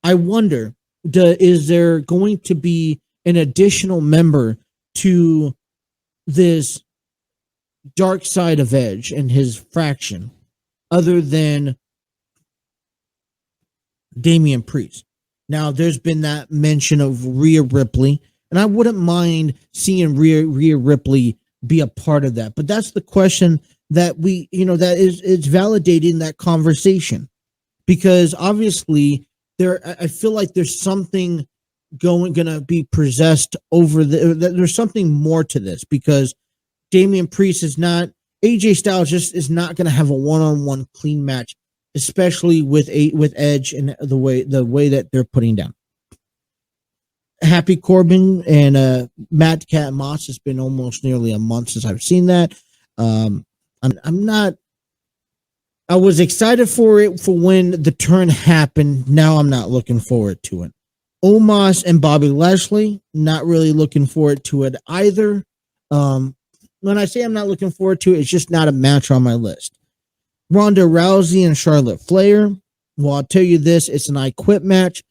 I wonder, is there going to be an additional member to this dark side of Edge and his faction other than Damian Priest? Now, there's been that mention of Rhea Ripley, and I wouldn't mind seeing Rhea Ripley be a part of that. But that's the question that it's validating that conversation, because obviously I feel like there's something gonna be possessed over there's something more to this, because Damian Priest is not, AJ Styles just is not going to have a one-on-one clean match, especially with Edge and the way that they're putting down. Happy Corbin and Matt Cat Moss. It's been almost nearly a month since I've seen that. I was excited for it for when the turn happened. Now I'm not looking forward to it. Omos and Bobby Lashley, not really looking forward to it either. When I say I'm not looking forward to it, it's just not a match on my list. Ronda Rousey and Charlotte Flair. Well, I'll tell you this, it's an I quit match.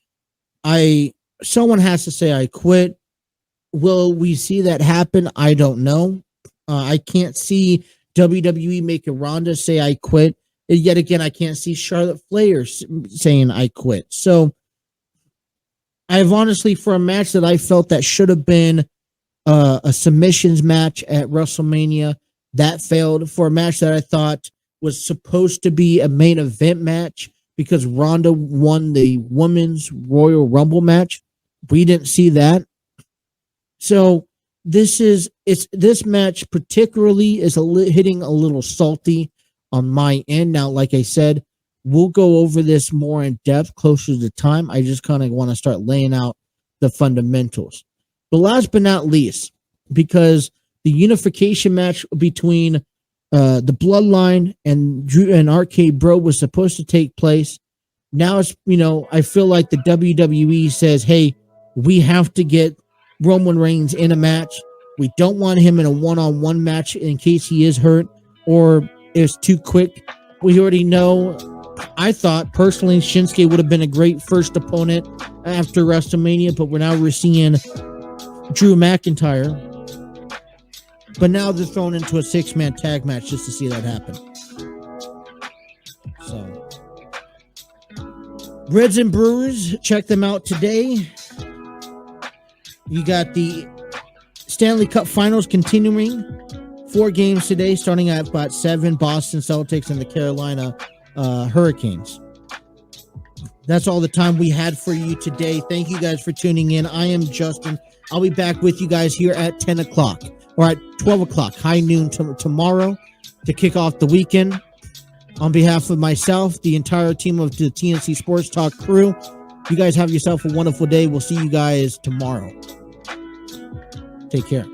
Someone has to say I quit. Will we see that happen? I don't know. I can't see WWE making Ronda say I quit. And yet again, I can't see Charlotte Flair saying I quit. So I've honestly, for a match that I felt that should have been a submissions match at WrestleMania, that failed. For a match that I thought was supposed to be a main event match because Ronda won the Women's Royal Rumble match, we didn't see that. So this match particularly is hitting a little salty on my end. Now, like I said, we'll go over this more in depth closer to the time. I just kind of want to start laying out the fundamentals. But last but not least, because the unification match between the Bloodline and Drew and Arcade Bro was supposed to take place. Now it's, I feel like the WWE says, hey, we have to get Roman Reigns in a match. We don't want him in a one-on-one match in case he is hurt or is too quick. We already know. I thought personally Shinsuke would have been a great first opponent after WrestleMania, but we're seeing Drew McIntyre. But now they're thrown into a 6-man tag match just to see that happen. So, Reds and Brewers, check them out today. You got the Stanley Cup Finals continuing. 4 games today, starting at about 7, Boston Celtics and the Carolina Hurricanes. That's all the time we had for you today. Thank you guys for tuning in. I am Justin. I'll be back with you guys here at 10 o'clock or at 12 o'clock, high noon tomorrow to kick off the weekend. On behalf of myself, the entire team of the TNC Sports Talk crew, you guys have yourself a wonderful day. We'll see you guys tomorrow. Take care.